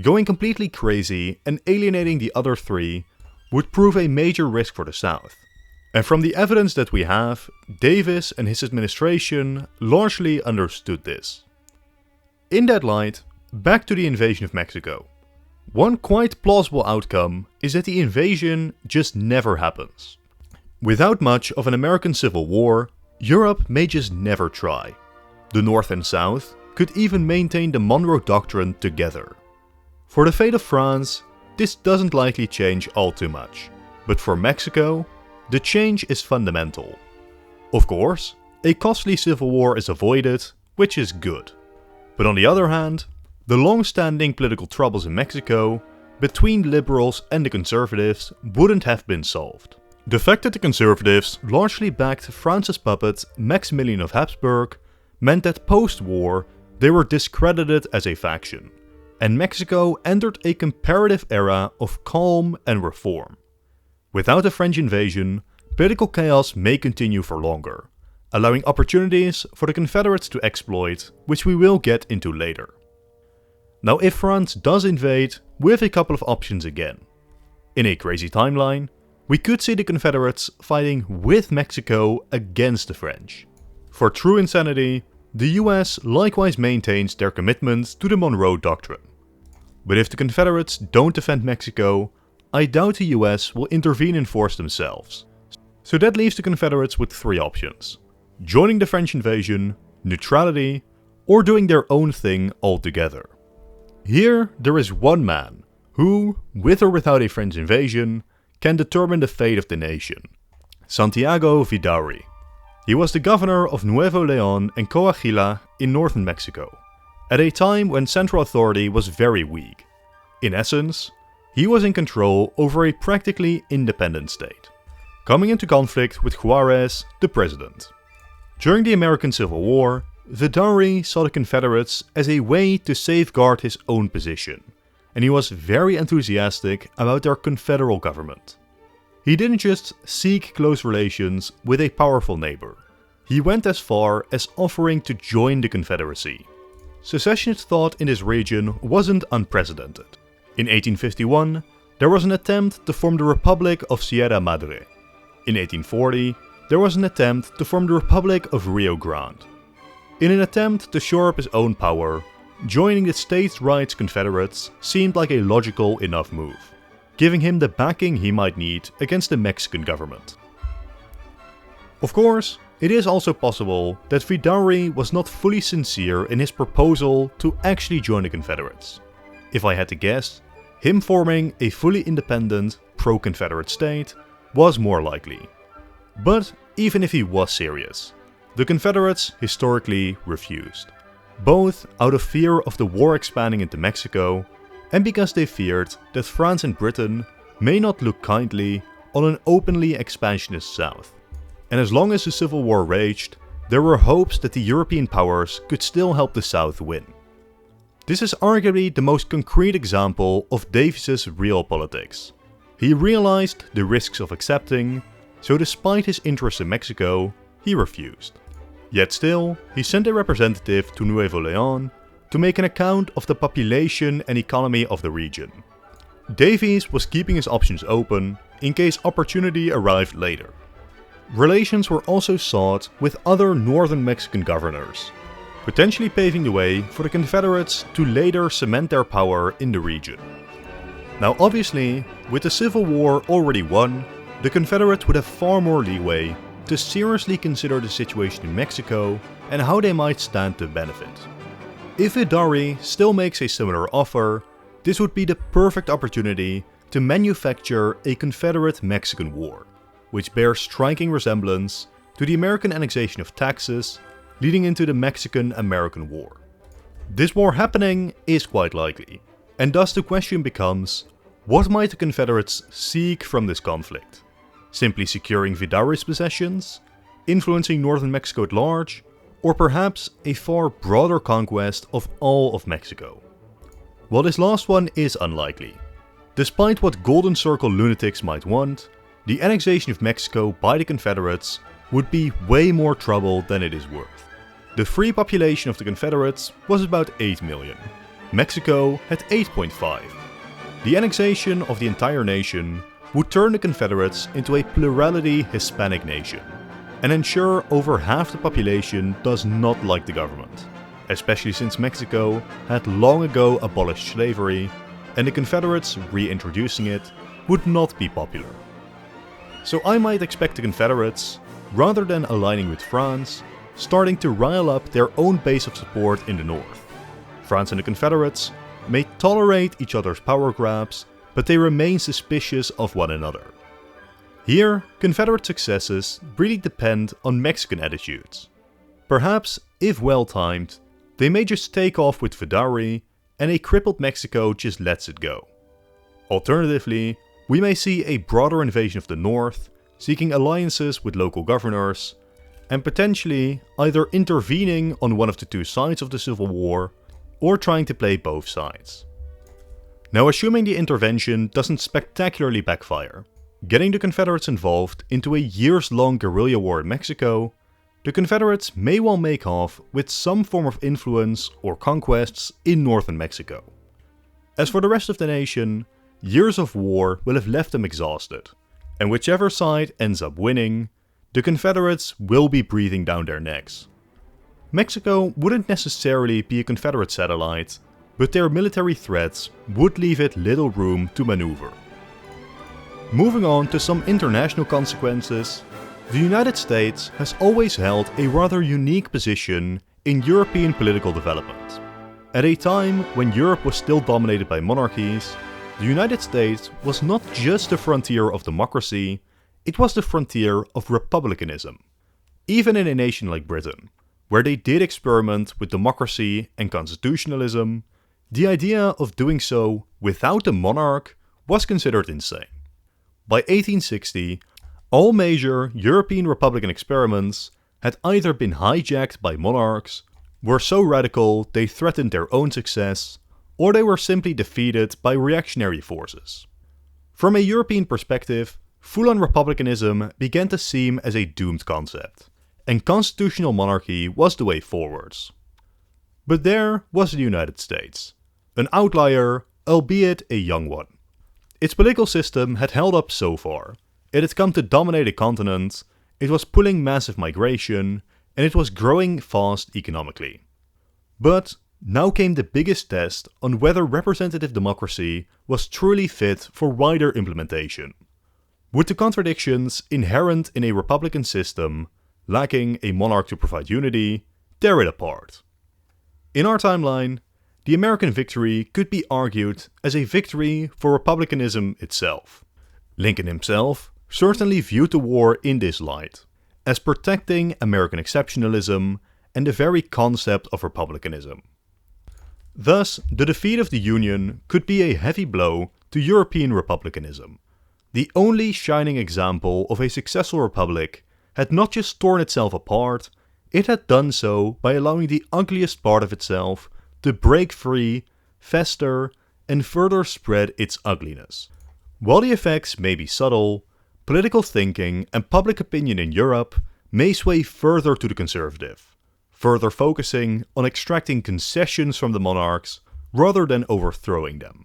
S1: Going completely crazy and alienating the other three would prove a major risk for the South. And from the evidence that we have, Davis and his administration largely understood this. In that light, back to the invasion of Mexico. One quite plausible outcome is that the invasion just never happens. Without much of an American Civil War, Europe may just never try. The North and South could even maintain the Monroe Doctrine together. For the fate of France, this doesn't likely change all too much, but for Mexico, the change is fundamental. Of course, a costly civil war is avoided, which is good. But on the other hand, the long-standing political troubles in Mexico between liberals and the conservatives wouldn't have been solved. The fact that the conservatives largely backed France's puppet Maximilian of Habsburg meant that post-war they were discredited as a faction, and Mexico entered a comparative era of calm and reform. Without a French invasion, political chaos may continue for longer, allowing opportunities for the Confederates to exploit, which we will get into later. Now, if France does invade, we have a couple of options again. In a crazy timeline, we could see the Confederates fighting with Mexico against the French. For true insanity, the US likewise maintains their commitment to the Monroe Doctrine. But if the Confederates don't defend Mexico, I doubt the US will intervene in force themselves. So that leaves the Confederates with three options: joining the French invasion, neutrality, or doing their own thing altogether. Here there is one man who, with or without a French invasion, can determine the fate of the nation: Santiago Vidaurri. He was the governor of Nuevo León and Coahuila in northern Mexico, at a time when central authority was very weak. In essence, he was in control over a practically independent state, coming into conflict with Juárez, the president. During the American Civil War, Vidaurri saw the Confederates as a way to safeguard his own position, and he was very enthusiastic about their confederal government. He didn't just seek close relations with a powerful neighbor. He went as far as offering to join the Confederacy. Secessionist thought in this region wasn't unprecedented. In 1851, there was an attempt to form the Republic of Sierra Madre. In 1840, there was an attempt to form the Republic of Rio Grande. In an attempt to shore up his own power, joining the states' rights Confederates seemed like a logical enough move, giving him the backing he might need against the Mexican government. Of course, it is also possible that Vidaurri was not fully sincere in his proposal to actually join the Confederates. If I had to guess, him forming a fully independent, pro-Confederate state was more likely. But even if he was serious, the Confederates historically refused, both out of fear of the war expanding into Mexico and because they feared that France and Britain may not look kindly on an openly expansionist South. And as long as the Civil War raged, there were hopes that the European powers could still help the South win. This is arguably the most concrete example of Davis's realpolitik. He realized the risks of accepting, so despite his interest in Mexico, he refused. Yet still, he sent a representative to Nuevo León to to make an account of the population and economy of the region. Davies was keeping his options open in case opportunity arrived later. Relations were also sought with other northern Mexican governors, potentially paving the way for the Confederates to later cement their power in the region. Now obviously, with the Civil War already won, the Confederates would have far more leeway to seriously consider the situation in Mexico and how they might stand to benefit. If Hidari still makes a similar offer, this would be the perfect opportunity to manufacture a Confederate-Mexican War, which bears striking resemblance to the American annexation of Texas, leading into the Mexican-American War. This war happening is quite likely, and thus the question becomes, what might the Confederates seek from this conflict? Simply securing Hidari's possessions, influencing northern Mexico at large, or perhaps a far broader conquest of all of Mexico? Well, this last one is unlikely. Despite what Golden Circle lunatics might want, the annexation of Mexico by the Confederates would be way more trouble than it is worth. The free population of the Confederates was about 8 million. Mexico had 8.5. The annexation of the entire nation would turn the Confederates into a plurality Hispanic nation, and ensure over half the population does not like the government, especially since Mexico had long ago abolished slavery, and the Confederates reintroducing it would not be popular. So I might expect the Confederates, rather than aligning with France, starting to rile up their own base of support in the north. France and the Confederates may tolerate each other's power grabs, but they remain suspicious of one another. Here, Confederate successes really depend on Mexican attitudes. Perhaps, if well timed, they may just take off with Hidari, and a crippled Mexico just lets it go. Alternatively, we may see a broader invasion of the north, seeking alliances with local governors, and potentially either intervening on one of the two sides of the Civil War, or trying to play both sides. Now, assuming the intervention doesn't spectacularly backfire, getting the Confederates involved into a years-long guerrilla war in Mexico, the Confederates may well make off with some form of influence or conquests in northern Mexico. As for the rest of the nation, years of war will have left them exhausted, and whichever side ends up winning, the Confederates will be breathing down their necks. Mexico wouldn't necessarily be a Confederate satellite, but their military threats would leave it little room to maneuver. Moving on to some international consequences, the United States has always held a rather unique position in European political development. At a time when Europe was still dominated by monarchies, the United States was not just the frontier of democracy, it was the frontier of republicanism. Even in a nation like Britain, where they did experiment with democracy and constitutionalism, the idea of doing so without a monarch was considered insane. By 1860, all major European republican experiments had either been hijacked by monarchs, were so radical they threatened their own success, or they were simply defeated by reactionary forces. From a European perspective, full-on republicanism began to seem as a doomed concept, and constitutional monarchy was the way forwards. But there was the United States, an outlier, albeit a young one. Its political system had held up so far, it had come to dominate a continent, it was pulling massive migration, and it was growing fast economically. But now came the biggest test on whether representative democracy was truly fit for wider implementation. Would the contradictions inherent in a republican system, lacking a monarch to provide unity, tear it apart? In our timeline, the American victory could be argued as a victory for republicanism itself. Lincoln himself certainly viewed the war in this light, as protecting American exceptionalism and the very concept of republicanism. Thus, the defeat of the Union could be a heavy blow to European republicanism. The only shining example of a successful republic had not just torn itself apart, it had done so by allowing the ugliest part of itself to break free, fester, and further spread its ugliness. While the effects may be subtle, political thinking and public opinion in Europe may sway further to the conservative, further focusing on extracting concessions from the monarchs rather than overthrowing them.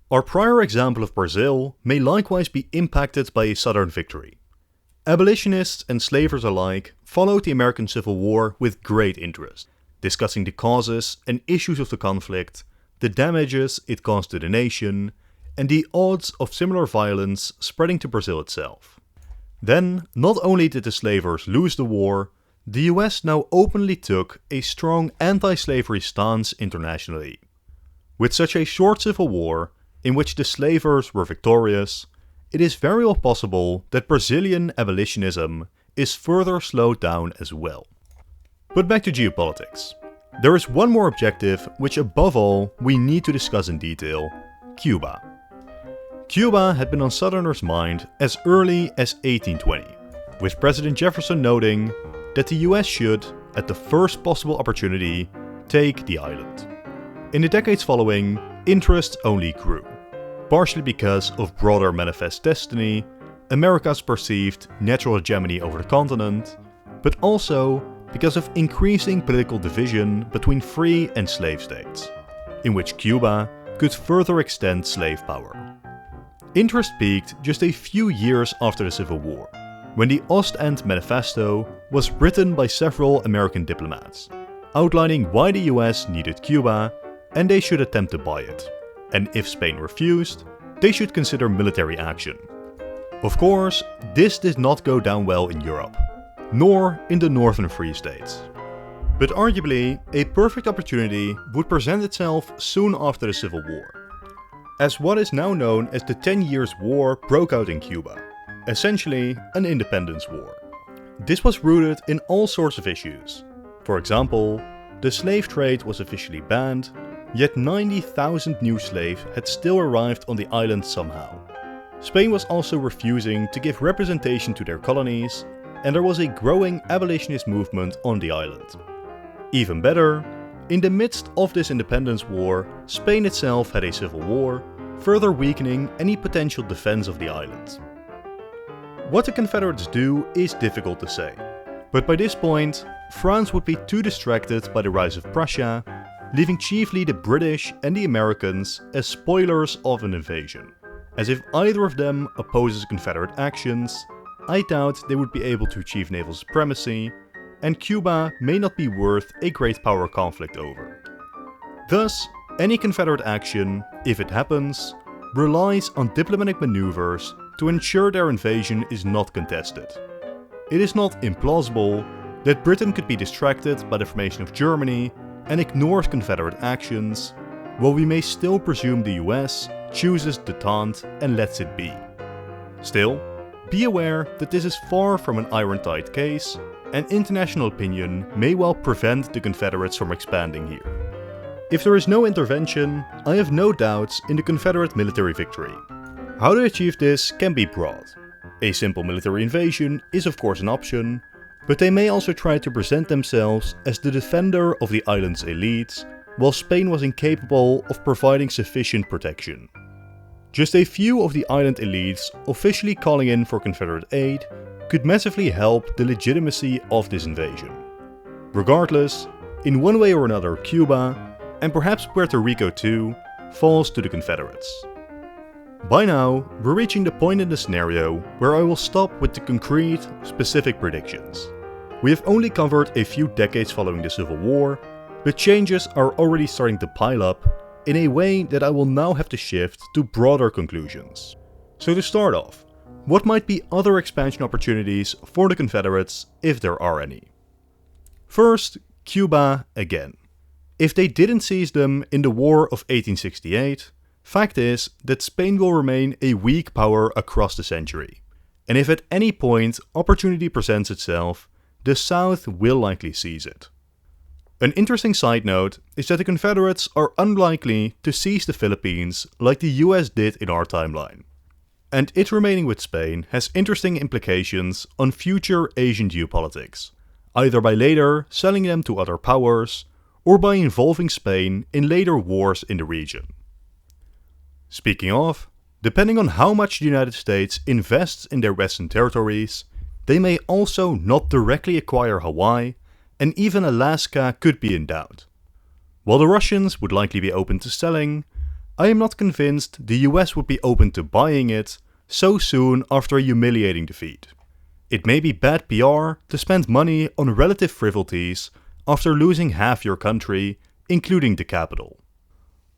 S1: Our prior example of Brazil may likewise be impacted by a Southern victory. Abolitionists and slavers alike followed the American Civil War with great interest, discussing the causes and issues of the conflict, the damages it caused to the nation, and the odds of similar violence spreading to Brazil itself. Then, not only did the slavers lose the war, the US now openly took a strong anti-slavery stance internationally. With such a short civil war, in which the slavers were victorious, it is very well possible that Brazilian abolitionism is further slowed down as well. But back to geopolitics. There is one more objective which above all we need to discuss in detail: Cuba. Cuba had been on Southerners' mind as early as 1820, with President Jefferson noting that the US should, at the first possible opportunity, take the island. In the decades following, interest only grew, partially because of broader manifest destiny, America's perceived natural hegemony over the continent, but also because of increasing political division between free and slave states, in which Cuba could further extend slave power. Interest peaked just a few years after the Civil War, when the Ostend Manifesto was written by several American diplomats, outlining why the US needed Cuba and they should attempt to buy it, and if Spain refused, they should consider military action. Of course, this did not go down well in Europe, nor in the northern free states. But arguably, a perfect opportunity would present itself soon after the Civil War, as what is now known as the 10 Years' War broke out in Cuba, essentially an independence war. This was rooted in all sorts of issues. For example, the slave trade was officially banned, yet 90,000 new slaves had still arrived on the island somehow. Spain was also refusing to give representation to their colonies, and there was a growing abolitionist movement on the island. Even better, in the midst of this independence war, Spain itself had a civil war, further weakening any potential defense of the island. What the Confederates do is difficult to say, but by this point, France would be too distracted by the rise of Prussia, leaving chiefly the British and the Americans as spoilers of an invasion. As if either of them opposes Confederate actions, I doubt they would be able to achieve naval supremacy, and Cuba may not be worth a great power conflict over. Thus, any Confederate action, if it happens, relies on diplomatic maneuvers to ensure their invasion is not contested. It is not implausible that Britain could be distracted by the formation of Germany and ignores Confederate actions, while we may still presume the US chooses détente and lets it be. Still, be aware that this is far from an iron-tight case, and international opinion may well prevent the Confederates from expanding here. If there is no intervention, I have no doubts in the Confederate military victory. How to achieve this can be broad. A simple military invasion is of course an option, but they may also try to present themselves as the defender of the island's elites, while Spain was incapable of providing sufficient protection. Just a few of the island elites officially calling in for Confederate aid could massively help the legitimacy of this invasion. Regardless, in one way or another Cuba, and perhaps Puerto Rico too, falls to the Confederates. By now, we're reaching the point in the scenario where I will stop with the concrete, specific predictions. We have only covered a few decades following the Civil War, but changes are already starting to pile up in a way that I will now have to shift to broader conclusions. So to start off, what might be other expansion opportunities for the Confederates, if there are any? First, Cuba again. If they didn't seize them in the War of 1868, fact is that Spain will remain a weak power across the century. And if at any point opportunity presents itself, the South will likely seize it. An interesting side note is that the Confederates are unlikely to seize the Philippines like the US did in our timeline. And it remaining with Spain has interesting implications on future Asian geopolitics, either by later selling them to other powers, or by involving Spain in later wars in the region. Speaking of, depending on how much the United States invests in their western territories, they may also not directly acquire Hawaii, and even Alaska could be in doubt. While the Russians would likely be open to selling, I am not convinced the US would be open to buying it so soon after a humiliating defeat. It may be bad PR to spend money on relative frivolities after losing half your country, including the capital.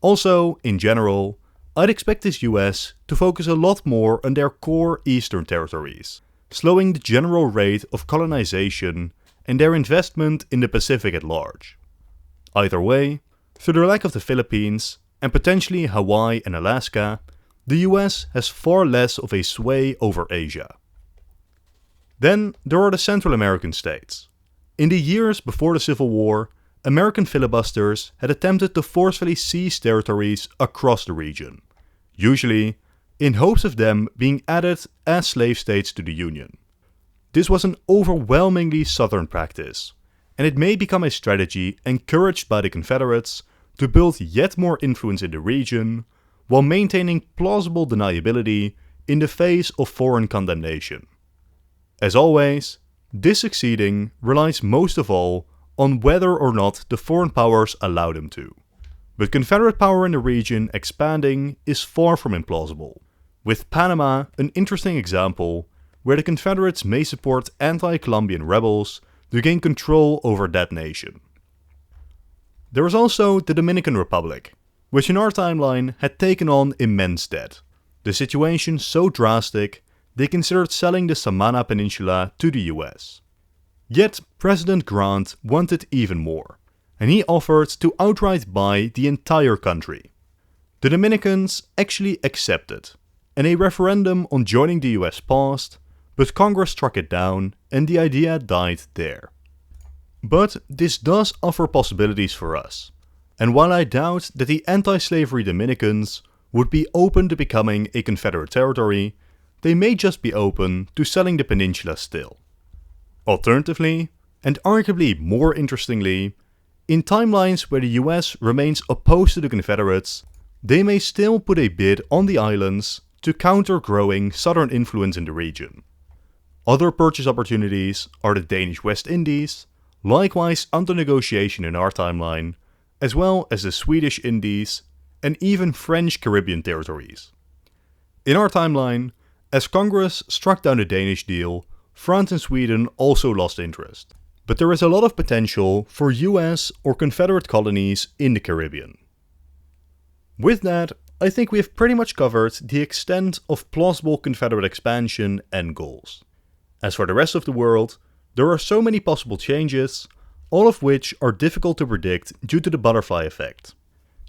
S1: Also, in general, I'd expect the US to focus a lot more on their core eastern territories, slowing the general rate of colonization and their investment in the Pacific at large. Either way, through the lack of the Philippines, and potentially Hawaii and Alaska, the US has far less of a sway over Asia. Then there are the Central American states. In the years before the Civil War, American filibusters had attempted to forcefully seize territories across the region, usually in hopes of them being added as slave states to the Union. This was an overwhelmingly Southern practice, and it may become a strategy encouraged by the Confederates to build yet more influence in the region, while maintaining plausible deniability in the face of foreign condemnation. As always, this succeeding relies most of all on whether or not the foreign powers allow them to. But Confederate power in the region expanding is far from implausible, with Panama an interesting example where the Confederates may support anti-Columbian rebels to gain control over that nation. There is also the Dominican Republic, which in our timeline had taken on immense debt. The situation so drastic, they considered selling the Samana Peninsula to the US. Yet President Grant wanted even more, and he offered to outright buy the entire country. The Dominicans actually accepted, and a referendum on joining the US passed, but Congress struck it down and the idea died there. But this does offer possibilities for us, and while I doubt that the anti-slavery Dominicans would be open to becoming a Confederate territory, they may just be open to selling the peninsula still. Alternatively, and arguably more interestingly, in timelines where the US remains opposed to the Confederates, they may still put a bid on the islands to counter growing Southern influence in the region. Other purchase opportunities are the Danish West Indies, likewise under negotiation in our timeline, as well as the Swedish Indies and even French Caribbean territories. In our timeline, as Congress struck down the Danish deal, France and Sweden also lost interest, but there is a lot of potential for US or Confederate colonies in the Caribbean. With that, I think we have pretty much covered the extent of plausible Confederate expansion and goals. As for the rest of the world, there are so many possible changes, all of which are difficult to predict due to the butterfly effect.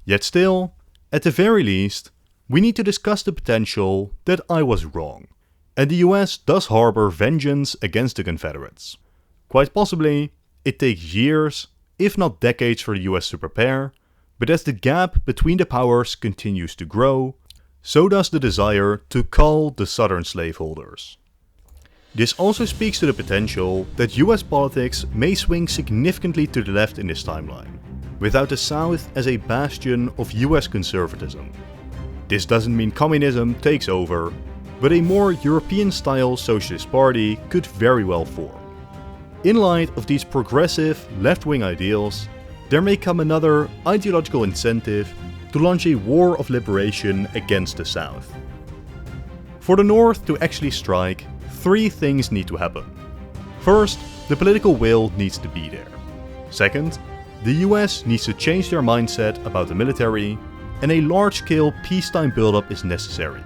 S1: Yet still, at the very least, we need to discuss the potential that I was wrong, and the US does harbor vengeance against the Confederates. Quite possibly, it takes years, if not decades for the US to prepare, but as the gap between the powers continues to grow, so does the desire to cull the Southern slaveholders. This also speaks to the potential that US politics may swing significantly to the left in this timeline, without the South as a bastion of US conservatism. This doesn't mean communism takes over, but a more European-style socialist party could very well form. In light of these progressive left-wing ideals, there may come another ideological incentive to launch a war of liberation against the South. For the North to actually strike, three things need to happen. First, the political will needs to be there. Second, the US needs to change their mindset about the military, and a large-scale peacetime buildup is necessary,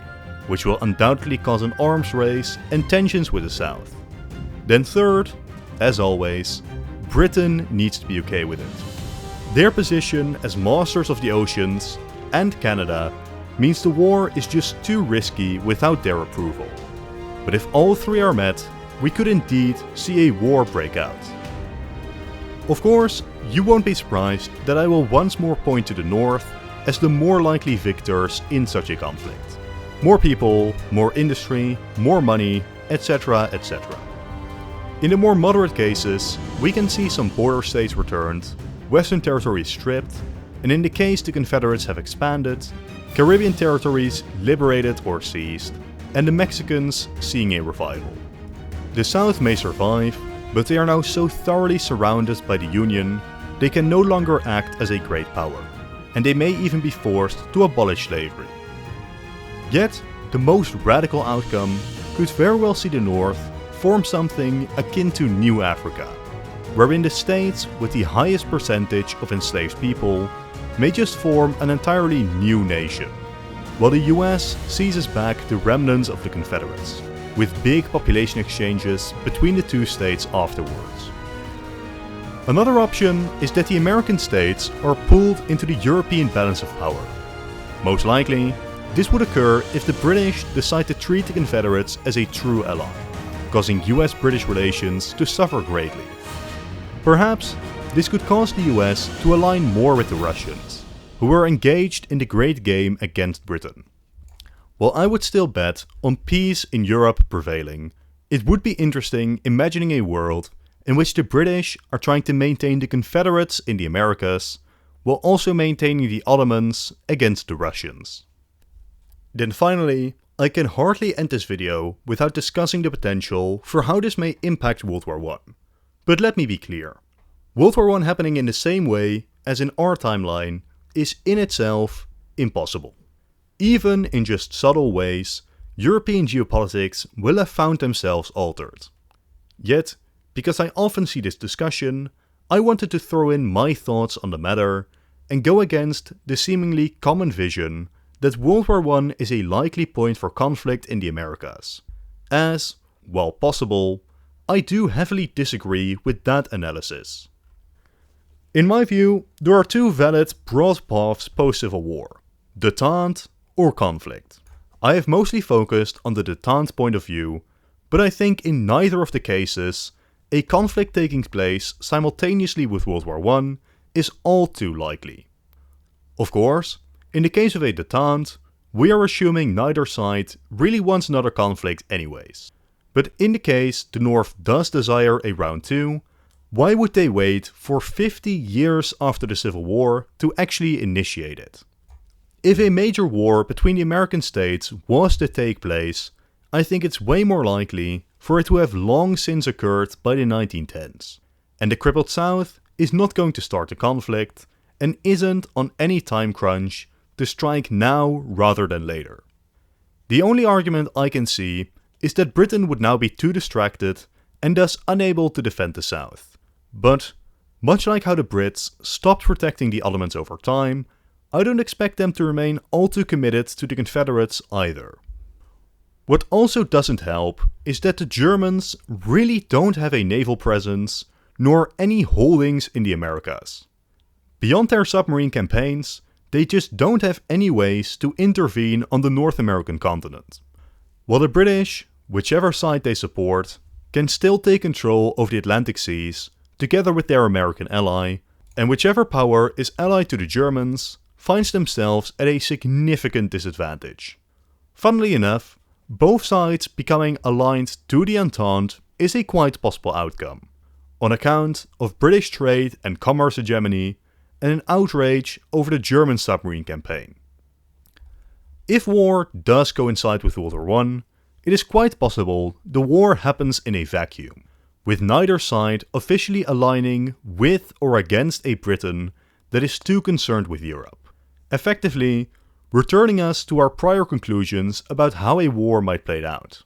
S1: which will undoubtedly cause an arms race and tensions with the South. Then third, as always, Britain needs to be okay with it. Their position as masters of the oceans, and Canada, means the war is just too risky without their approval. But if all three are met, we could indeed see a war break out. Of course, you won't be surprised that I will once more point to the North as the more likely victors in such a conflict. More people, more industry, more money, etc., etc. In the more moderate cases, we can see some border states returned, Western territories stripped, and in the case the Confederates have expanded, Caribbean territories liberated or seized, and the Mexicans seeing a revival. The South may survive, but they are now so thoroughly surrounded by the Union, they can no longer act as a great power, and they may even be forced to abolish slavery. Yet, the most radical outcome could very well see the North form something akin to New Africa, wherein the states with the highest percentage of enslaved people may just form an entirely new nation, while the US seizes back the remnants of the Confederates, with big population exchanges between the two states afterwards. Another option is that the American states are pulled into the European balance of power. Most likely, this would occur if the British decide to treat the Confederates as a true ally, causing US-British relations to suffer greatly. Perhaps this could cause the US to align more with the Russians, who were engaged in the great game against Britain. While I would still bet on peace in Europe prevailing, it would be interesting imagining a world in which the British are trying to maintain the Confederates in the Americas, while also maintaining the Ottomans against the Russians. Then finally, I can hardly end this video without discussing the potential for how this may impact World War I. But let me be clear, World War I happening in the same way as in our timeline is in itself impossible. Even in just subtle ways, European geopolitics will have found themselves altered. Yet, because I often see this discussion, I wanted to throw in my thoughts on the matter and go against the seemingly common vision that World War I is a likely point for conflict in the Americas, as, while possible, I do heavily disagree with that analysis. In my view, there are two valid broad paths post-Civil War: détente or conflict. I have mostly focused on the détente point of view, but I think in neither of the cases, a conflict taking place simultaneously with World War I is all too likely. Of course, in the case of a détente, we are assuming neither side really wants another conflict anyways. But in the case the North does desire a round 2, why would they wait for 50 years after the Civil War to actually initiate it? If a major war between the American states was to take place, I think it's way more likely for it to have long since occurred by the 1910s. And the crippled South is not going to start the conflict and isn't on any time crunch to strike now rather than later. The only argument I can see is that Britain would now be too distracted and thus unable to defend the South. But, much like how the Brits stopped protecting the Ottomans over time, I don't expect them to remain all too committed to the Confederates either. What also doesn't help is that the Germans really don't have a naval presence nor any holdings in the Americas. Beyond their submarine campaigns, they just don't have any ways to intervene on the North American continent. While the British, whichever side they support, can still take control of the Atlantic seas together with their American ally, and whichever power is allied to the Germans finds themselves at a significant disadvantage. Funnily enough, both sides becoming aligned to the Entente is a quite possible outcome, on account of British trade and commerce hegemony and an outrage over the German submarine campaign. If war does coincide with World War I, it is quite possible the war happens in a vacuum, with neither side officially aligning with or against a Britain that is too concerned with Europe, effectively returning us to our prior conclusions about how a war might play out.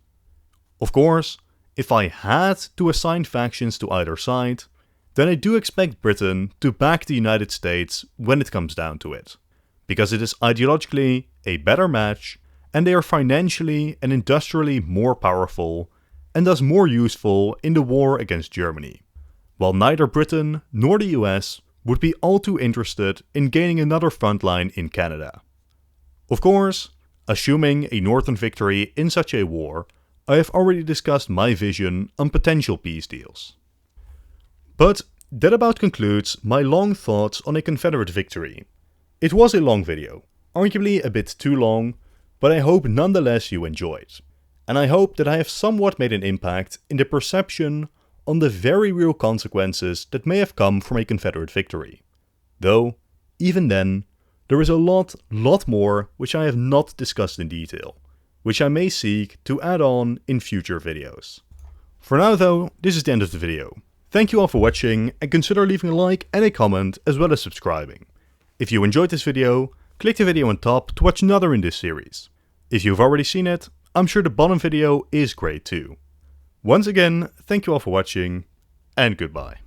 S1: Of course, if I had to assign factions to either side, then I do expect Britain to back the United States when it comes down to it, because it is ideologically a better match and they are financially and industrially more powerful and thus more useful in the war against Germany, while neither Britain nor the US would be all too interested in gaining another front line in Canada. Of course, assuming a Northern victory in such a war, I have already discussed my vision on potential peace deals. But that about concludes my long thoughts on a Confederate victory. It was a long video, arguably a bit too long, but I hope nonetheless you enjoyed. And I hope that I have somewhat made an impact in the perception on the very real consequences that may have come from a Confederate victory. Though, even then, there is a lot more which I have not discussed in detail, which I may seek to add on in future videos. For now though, this is the end of the video. Thank you all for watching and consider leaving a like and a comment as well as subscribing. If you enjoyed this video, click the video on top to watch another in this series. If you've already seen it, I'm sure the bottom video is great too. Once again, thank you all for watching and goodbye.